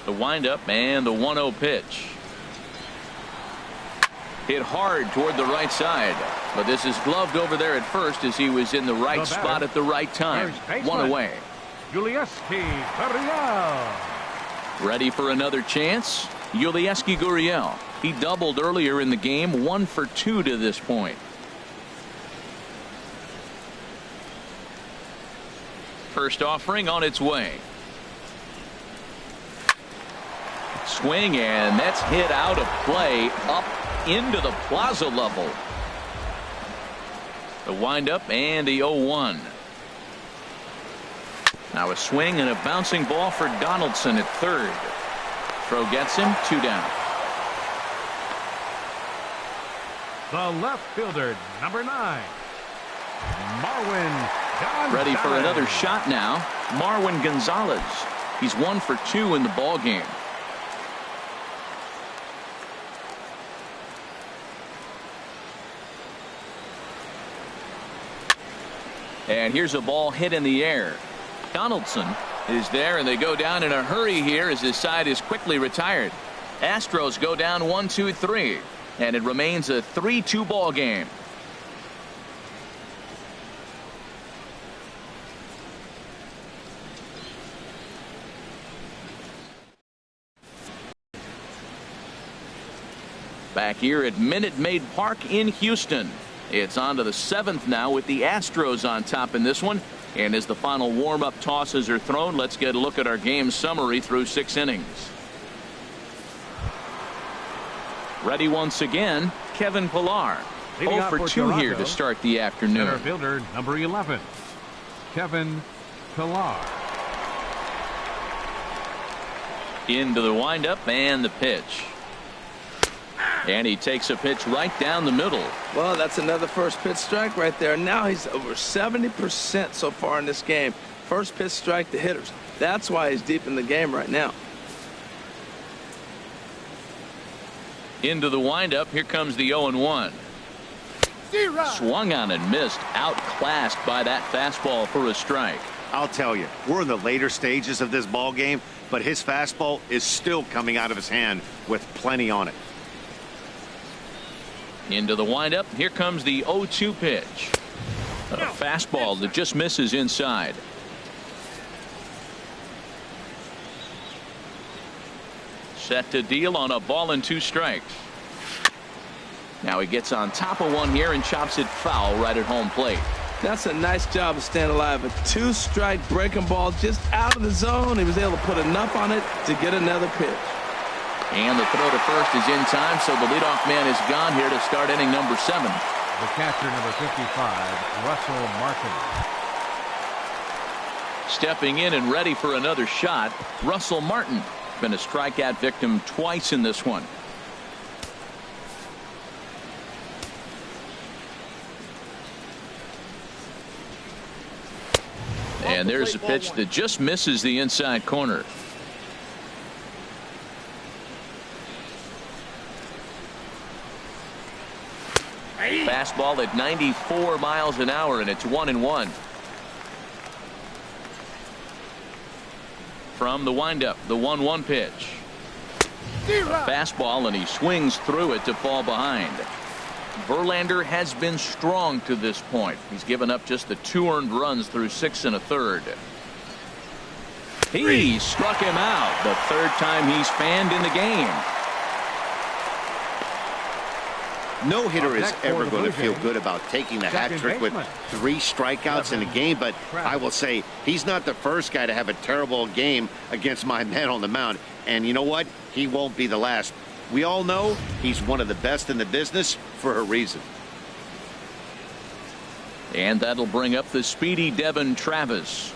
The windup and the 1-0 pitch. Hit hard toward the right side, but this is gloved over there at first as he was in the right spot at the right time. One away. Ready for another chance? Yulieski Gurriel. He doubled earlier in the game, 1 for 2 to this point. First offering on its way. Swing, and that's hit out of play up into the plaza level. The windup and the 0-1. Now a swing and a bouncing ball for Donaldson at third. Throw gets him, 2 down. The left fielder, number 9, Marwin Gonzalez. Ready for another shot now. Marwin Gonzalez. He's 1 for 2 in the ball game. And here's a ball hit in the air. Donaldson is there, and they go down in a hurry here as his side is quickly retired. Astros go down 1-2-3, and it remains a 3-2 ball game. Back here at Minute Maid Park in Houston. It's on to the 7th now with the Astros on top in this one. And as the final warm-up tosses are thrown, let's get a look at our game summary through 6 innings. Ready once again, Kevin Pillar. 0 for 2 here to start the afternoon. Center fielder, number 11, Kevin Pillar. Into the windup and the pitch. And he takes a pitch right down the middle. Well, that's another first pitch strike right there. Now he's over 70% so far in this game. First pitch strike to hitters. That's why he's deep in the game right now. Into the windup. Here comes the 0-1. Swung on and missed. Outclassed by that fastball for a strike. I'll tell you, we're in the later stages of this ball game, but his fastball is still coming out of his hand with plenty on it. Into the windup. Here comes the 0-2 pitch. A fastball that just misses inside. Set to deal on a ball and 2 strikes. Now he gets on top of one here and chops it foul right at home plate. That's a nice job of staying alive. A 2-strike breaking ball just out of the zone. He was able to put enough on it to get another pitch. And the throw to first is in time, so the leadoff man is gone here to start inning number 7. The catcher, number 55, Russell Martin. Stepping in and ready for another shot, Russell Martin. Been a strikeout victim twice in this one. And there's a pitch that just misses the inside corner. Fastball at 94 miles an hour, and it's 1-1. From the windup, the 1-1 pitch. A fastball, and he swings through it to fall behind. Verlander has been strong to this point. He's given up just the 2 earned runs through 6 1/3. He struck him out the 3rd time he's fanned in the game. No hitter is ever going to feel good about taking the hat trick with 3 strikeouts in a game, but I will say he's not the first guy to have a terrible game against my man on the mound. And you know what? He won't be the last. We all know he's one of the best in the business for a reason. And that'll bring up the speedy Devin Travis.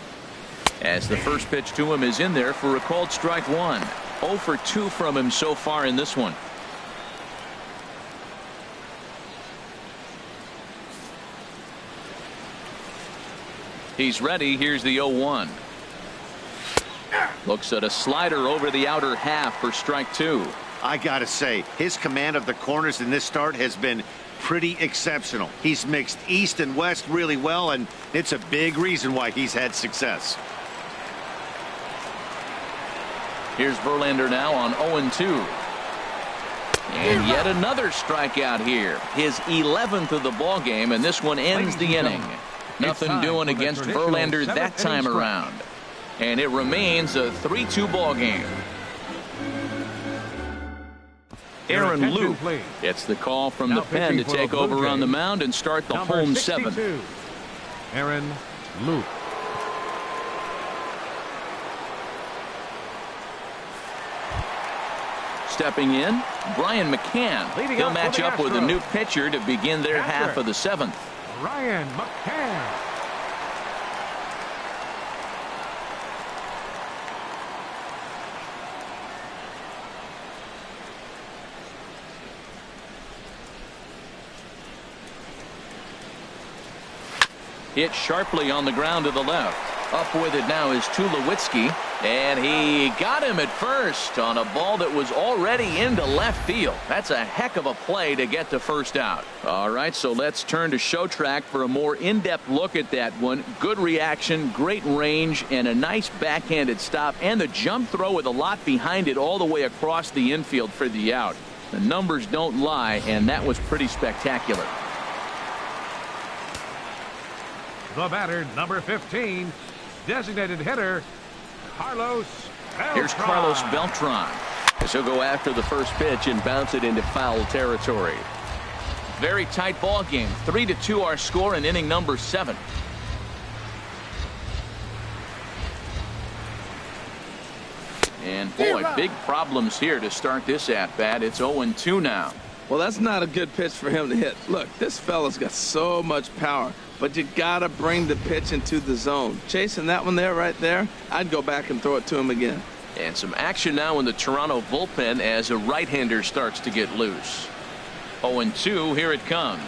As the first pitch to him is in there for a called strike 1. 0 for 2 from him so far in this one. He's ready. Here's the 0-1. Looks at a slider over the outer half for strike 2. I gotta say, his command of the corners in this start has been pretty exceptional. He's mixed east and west really well, and it's a big reason why he's had success. Here's Verlander now on 0-2. And yet another strikeout here. His 11th of the ball game, and this one ends the inning. Nothing doing against Verlander that time around. And it remains a 3-2 ball game. Aaron Luke gets the call from the pen to take over on the mound and start the home 7th. Aaron Luke. Stepping in, Brian McCann. He'll match up with a new pitcher to begin their half of the 7th. Brian McCann. Hit sharply on the ground to the left. Up with it now is Tulowitzki, and he got him at first on a ball that was already into left field. That's a heck of a play to get the first out. All right, so let's turn to show track for a more in-depth look at that one. Good reaction, great range, and a nice backhanded stop, and the jump throw with a lot behind it all the way across the infield for the out. The numbers don't lie, and that was pretty spectacular. The batter, number 15, designated hitter, Carlos Beltran. Here's Carlos Beltran, as he'll go after the first pitch and bounce it into foul territory. Very tight ball game. 3-2 our score in inning number 7. And boy, big problems here to start this at bat. It's 0-2 now. Well, that's not a good pitch for him to hit. Look, this fella's got so much power, but you got to bring the pitch into the zone. Chasing that one there, right there, I'd go back and throw it to him again. And some action now in the Toronto bullpen as a right-hander starts to get loose. 0-2, here it comes.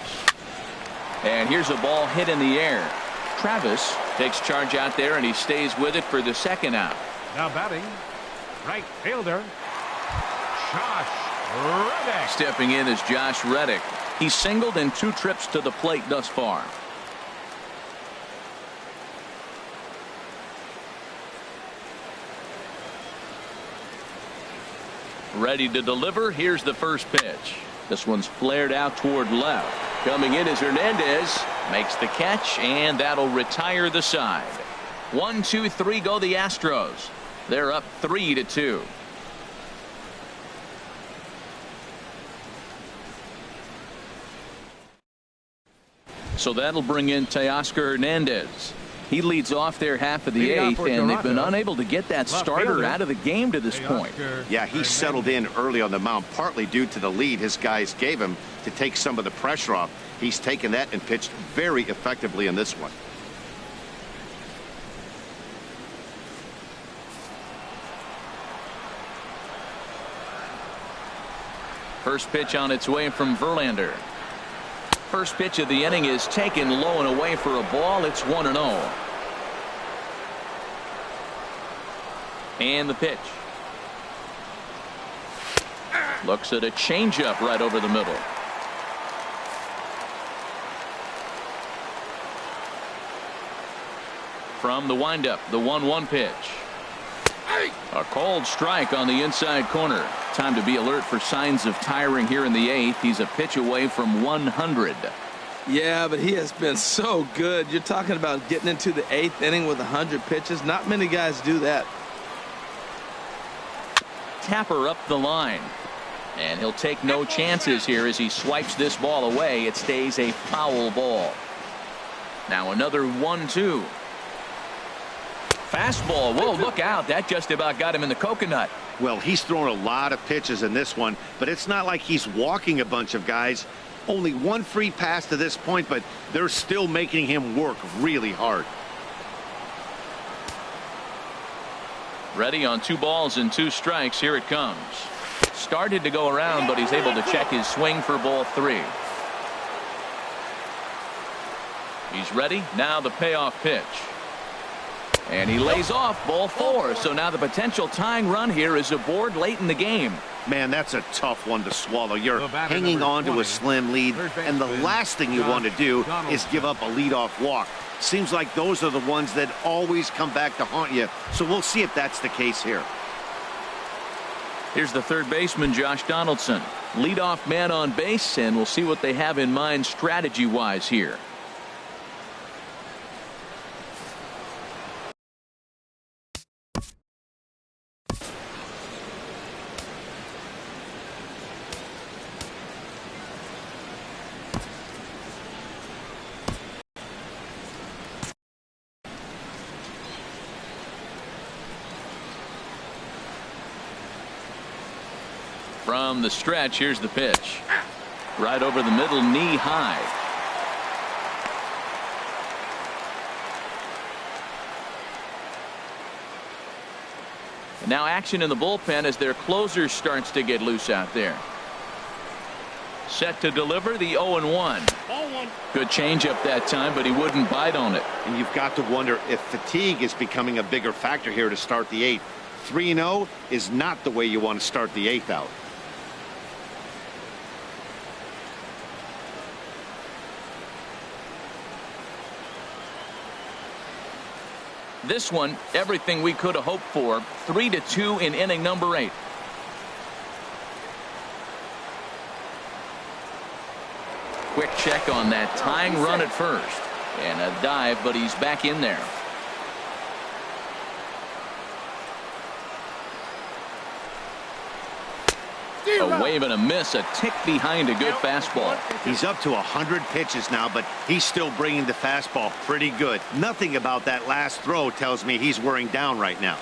And here's a ball hit in the air. Travis takes charge out there, and he stays with it for the second out. Now batting, right fielder, Josh Reddick. Stepping in is Josh Reddick. He's singled in 2 trips to the plate thus far. Ready to deliver. Here's the first pitch. This one's flared out toward left. Coming in is Hernandez. Makes the catch, and that'll retire the side. 1, 2, 3 go the Astros. They're up 3-2. So that'll bring in Teoscar Hernandez. He leads off their half of the 8th, and they've been unable to get that starter out of the game to this point. Yeah, he settled in early on the mound, partly due to the lead his guys gave him to take some of the pressure off. He's taken that and pitched very effectively in this one. First pitch on its way from Verlander. First pitch of the inning is taken low and away for a ball. It's 1-0. And the pitch. Looks at a changeup right over the middle. From the windup, the 1-1 pitch. A cold strike on the inside corner. Time to be alert for signs of tiring here in the 8th. He's a pitch away from 100. Yeah, but he has been so good. You're talking about getting into the 8th inning with 100 pitches. Not many guys do that. Tapper up the line. And he'll take no chances here as he swipes this ball away. It stays a foul ball. Now another 1-2. Fastball. Whoa, look out. That just about got him in the coconut. Well, he's thrown a lot of pitches in this one, but it's not like he's walking a bunch of guys. Only 1 free pass to this point, but they're still making him work really hard. Ready on 2 balls and 2 strikes. Here it comes. Started to go around, but he's able to check his swing for ball 3. He's ready. Now the payoff pitch. And he lays off ball 4. So now the potential tying run here is aboard late in the game. Man, that's a tough one to swallow. You're hanging on to a slim lead, and the last thing you want to do is give up a leadoff walk. Seems like those are the ones that always come back to haunt you. So we'll see if that's the case here. Here's the third baseman, Josh Donaldson. Leadoff man on base, and we'll see what they have in mind strategy-wise here. From the stretch, here's the pitch. Right over the middle, knee high. And now action in the bullpen as their closer starts to get loose out there. Set to deliver the 0-1. Good changeup that time, but he wouldn't bite on it. And you've got to wonder if fatigue is becoming a bigger factor here to start the 8th. 3-0 is not the way you want to start the 8th out. This one, everything we could have hoped for. 3-2 in inning number 8. Quick check on that tying run at first. And a dive, but he's back in there. A wave and a miss, a tick behind a good fastball. He's up to 100 pitches now, but he's still bringing the fastball pretty good. Nothing about that last throw tells me he's wearing down right now.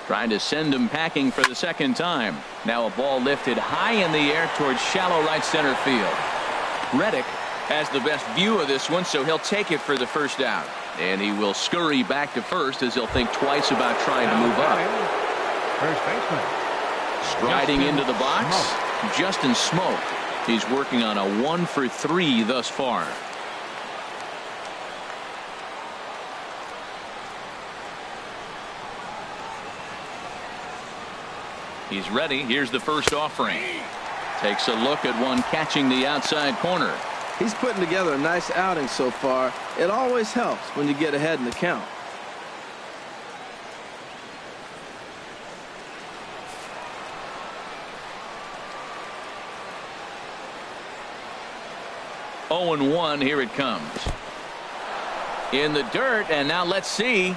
Trying to send him packing for the second time. Now a ball lifted high in the air towards shallow right center field. Reddick has the best view of this one, so he'll take it for the first out. And he will scurry back to first as he'll think twice about trying to move up. First baseman. Striding into the box, Justin Smoke. He's working on a 1 for 3 thus far. He's ready. Here's the first offering. Takes a look at one catching the outside corner. He's putting together a nice outing so far. It always helps when you get ahead in the count. Oh and 1, here it comes. In the dirt, and now let's see.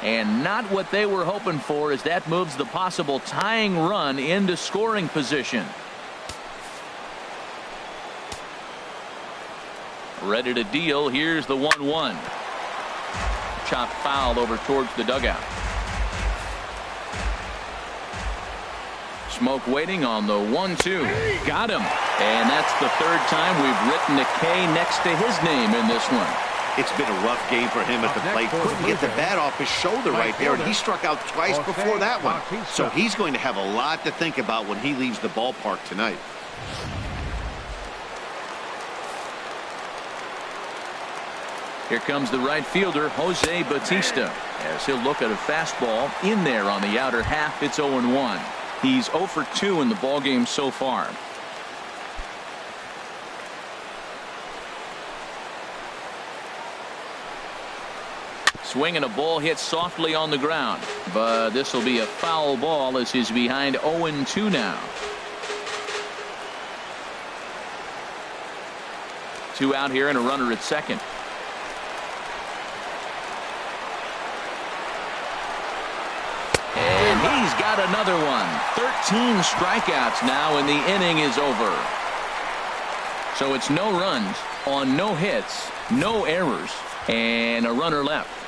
And not what they were hoping for, as that moves the possible tying run into scoring position. Ready to deal. Here's the 1-1. Chopped foul over towards the dugout. Smoke waiting on the 1-2. Got him. And that's the third time we've written a K next to his name in this one. It's been a rough game for him at the plate. Couldn't get the bat off his shoulder right there, and he struck out twice before that one. So he's going to have a lot to think about when he leaves the ballpark tonight. Here comes the right fielder, Jose Bautista, as he'll look at a fastball in there on the outer half. It's 0-1. He's 0 for 2 in the ballgame so far. Swing and a ball hit softly on the ground, but this will be a foul ball as he's behind 0-2 now. 2 out here and a runner at second. And he's got another one. 13 strikeouts now, and the inning is over. So it's no runs on no hits, no errors, and a runner left.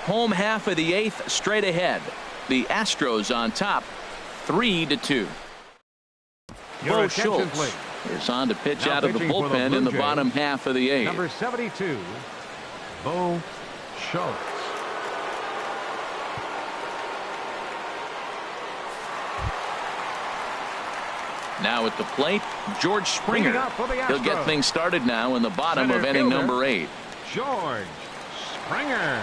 Home half of the 8th straight ahead. The Astros on top, 3-2. Bo Schultz is on to pitch out of the bullpen in the bottom half of the 8th. Number 72, Bo Schultz. Now at the plate, George Springer. He'll get things started now in the bottom of inning number 8. George Springer.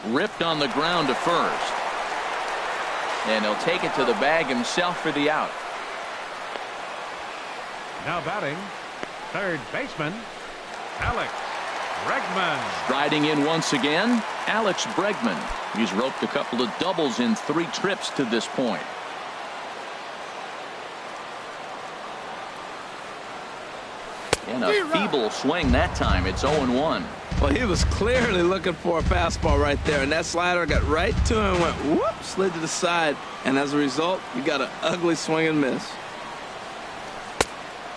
Ripped on the ground to first. And he'll take it to the bag himself for the out. Now batting, third baseman, Alex Bregman. Striding in once again, Alex Bregman. He's roped a couple of doubles in 3 trips to this point. And a feeble swing that time. It's 0-1. Well, he was clearly looking for a fastball right there, and that slider got right to him and went whoop, slid to the side, and as a result, you got an ugly swing and miss.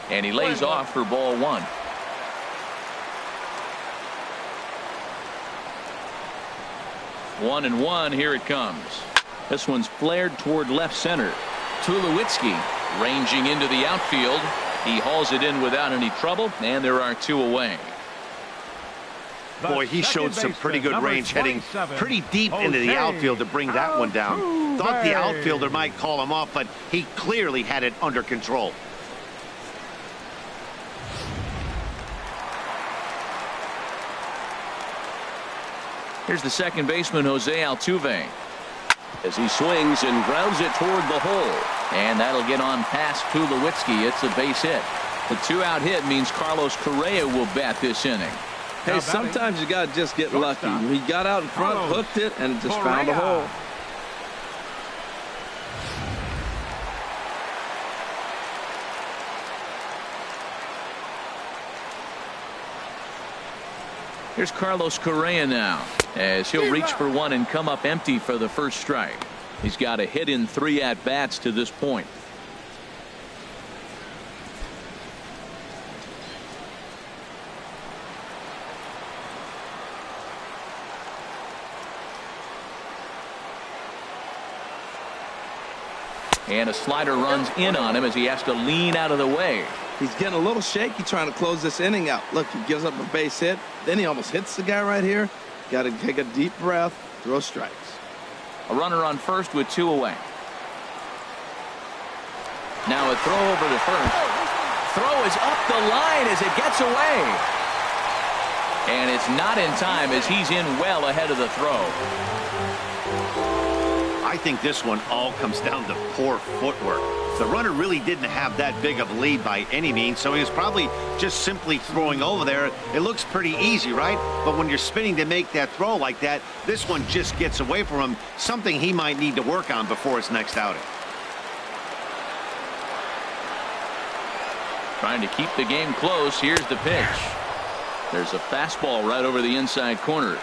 And he lays off for ball 1. One and one. Here it comes. This one's flared toward left center. Tulowitzki ranging into the outfield. He hauls it in without any trouble, and there are 2 away. Boy, he showed some pretty good range, heading pretty deep into the outfield to bring that one down. Thought the outfielder might call him off, but he clearly had it under control. Here's the second baseman, Jose Altuve, as he swings and grounds it toward the hole. And that'll get on past Tulowitzki. It's a base hit. The 2-out hit means Carlos Correa will bat this inning. Hey, sometimes you got to just get lucky. He got out in front, hooked it, and just found a hole. Here's Carlos Correa now, as he'll reach for one and come up empty for the first strike. He's got a hit in 3 at-bats to this point. And a slider runs in on him as he has to lean out of the way. He's getting a little shaky trying to close this inning out. Look, he gives up a base hit. Then he almost hits the guy right here. Got to take a deep breath, throw strikes. A runner on first with 2 away. Now a throw over to first. Throw is up the line as it gets away. And it's not in time as he's in well ahead of the throw. I think this one all comes down to poor footwork. The runner really didn't have that big of a lead by any means, so he was probably just simply throwing over there. It looks pretty easy, right? But when you're spinning to make that throw like that, this one just gets away from him, something he might need to work on before his next outing. Trying to keep the game close. Here's the pitch. There's a fastball right over the inside corner.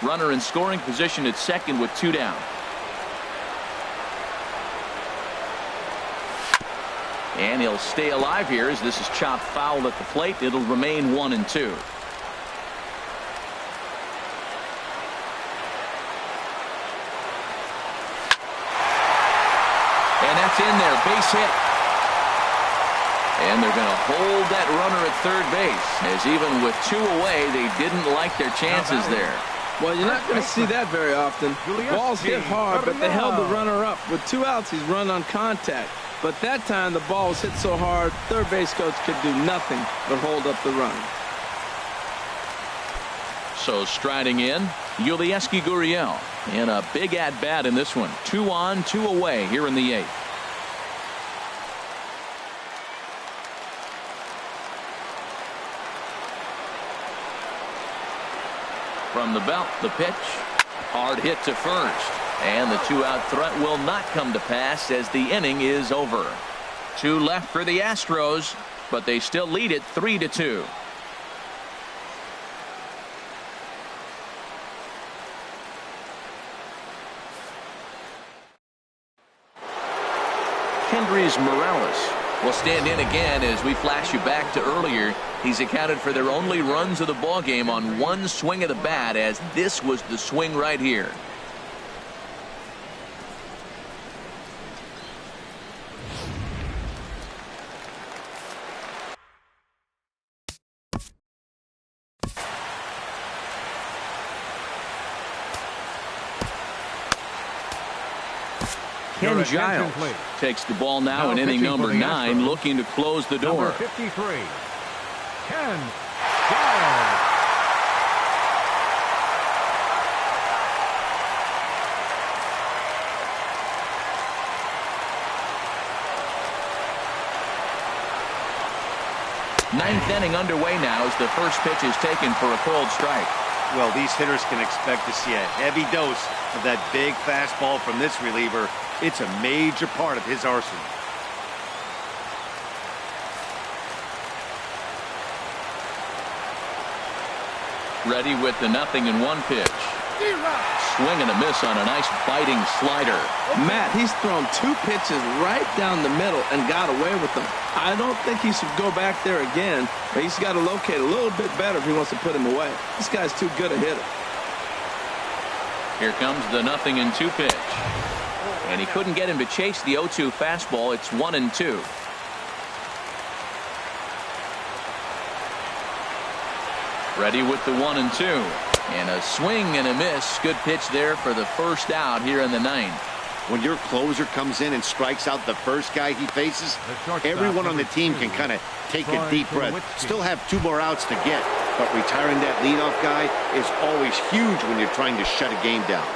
Runner in scoring position at second with 2 down. And he'll stay alive here as this is chopped foul at the plate. It'll remain 1-2. And that's in there, base hit. And they're going to hold that runner at third base, as even with 2 away, they didn't like their chances there. Well, you're not going to see that very often. Balls hit hard, but they held the runner up. With 2 outs, he's run on contact. But that time, the ball was hit so hard, third base coach could do nothing but hold up the run. So striding in, Yulieski Gurriel. And a big at-bat in this one. 2 on, 2 away here in the 8th. From the belt, the pitch. Hard hit to first. And the 2-out threat will not come to pass as the inning is over. 2 left for the Astros, but they still lead it 3-2. Kendrys Morales will stand in again as we flash you back to earlier. He's accounted for their only runs of the ballgame on 1 swing of the bat, as this was the swing right here. Ken Giles takes the ball now in inning number 9, looking to close the door. Number 53, Ken Giles. Ninth inning underway now as the first pitch is taken for a cold strike. Well, these hitters can expect to see a heavy dose of that big fastball from this reliever. It's a major part of his arsenal. Ready with the 0-1 pitch. Swing and a miss on a nice biting slider. Matt, he's thrown 2 pitches right down the middle and got away with them. I don't think he should go back there again, but he's got to locate a little bit better if he wants to put him away. This guy's too good a hitter. Here comes the 0-2 pitch. And he couldn't get him to chase the 0-2 fastball. It's 1-2. Ready with the 1-2. And a swing and a miss. Good pitch there for the first out here in the 9th. When your closer comes in and strikes out the first guy he faces, everyone on the team can kind of take a deep breath. Still have 2 more outs to get, but retiring that leadoff guy is always huge when you're trying to shut a game down.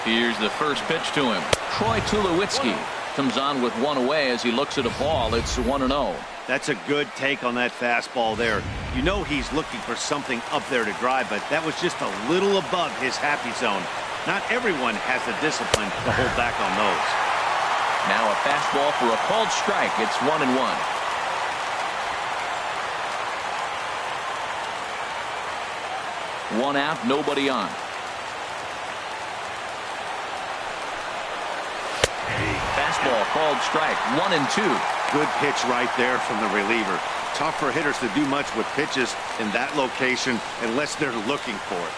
Here's the first pitch to him. Troy Tulowitzki comes on with 1 away as he looks at a ball. It's 1-0. That's a good take on that fastball there. You know he's looking for something up there to drive, but that was just a little above his happy zone. Not everyone has the discipline to hold back on those. Now a fastball for a called strike. It's 1-1. One out, nobody on. Fastball called strike. 1-2. Good pitch right there from the reliever. Tough for hitters to do much with pitches in that location unless they're looking for it.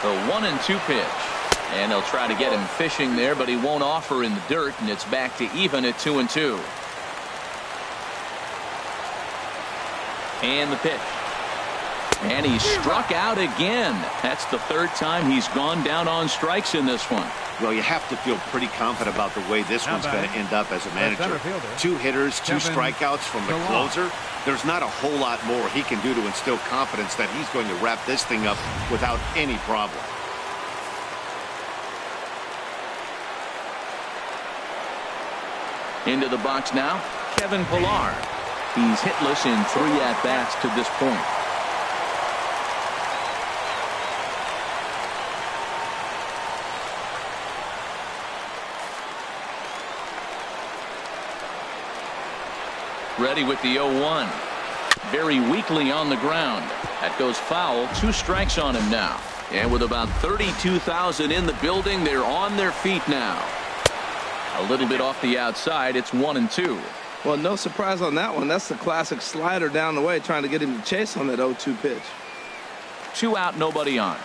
The 1-2 pitch. And they'll try to get him fishing there, but he won't offer in the dirt, and it's back to even at 2-2. And the pitch. And he struck out again. That's the 3rd time he's gone down on strikes in this one. Well, you have to feel pretty confident about the way this one's going to end up as a manager. 2 hitters, 2 strikeouts from the closer. There's not a whole lot more he can do to instill confidence that he's going to wrap this thing up without any problem. Into the box now, Kevin Pillar. He's hitless in 3 at-bats to this point. Ready with the 0-1. Very weakly on the ground. That goes foul. 2 strikes on him now. And with about 32,000 in the building, they're on their feet now. A little bit off the outside. It's 1-2. Well, no surprise on that one. That's the classic slider down the way, trying to get him to chase on that 0-2 pitch. 2 out, nobody on.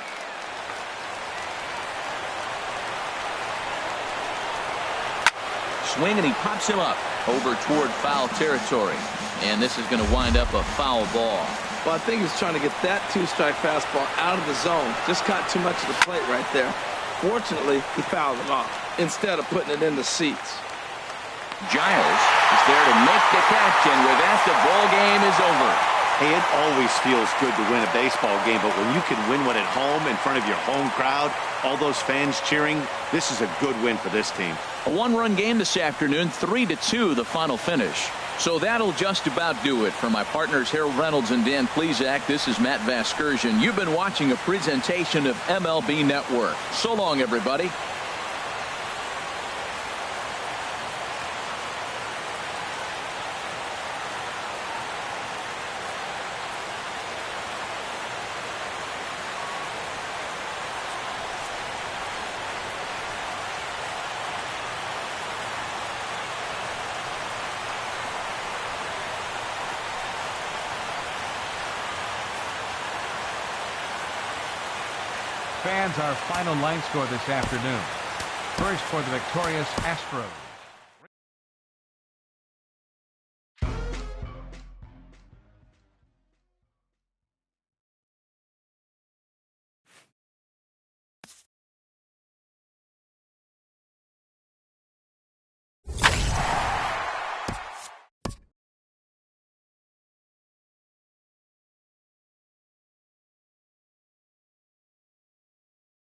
Swing, and he pops him up over toward foul territory. And this is going to wind up a foul ball. Well, I think he's trying to get that 2-strike fastball out of the zone. Just caught too much of the plate right there. Fortunately, he fouled it off instead of putting it in the seats. Giles is there to make the catch, and with that, the ball game is over. Hey, it always feels good to win a baseball game, but when you can win one at home in front of your home crowd, all those fans cheering, this is a good win for this team. A 1-run game this afternoon, 3-2 the final finish. So that'll just about do it. For my partners Harold Reynolds and Dan Plesac, this is Matt Vasgersian. You've been watching a presentation of MLB Network. So long, everybody. Fans, our final line score this afternoon. First for the victorious Astros.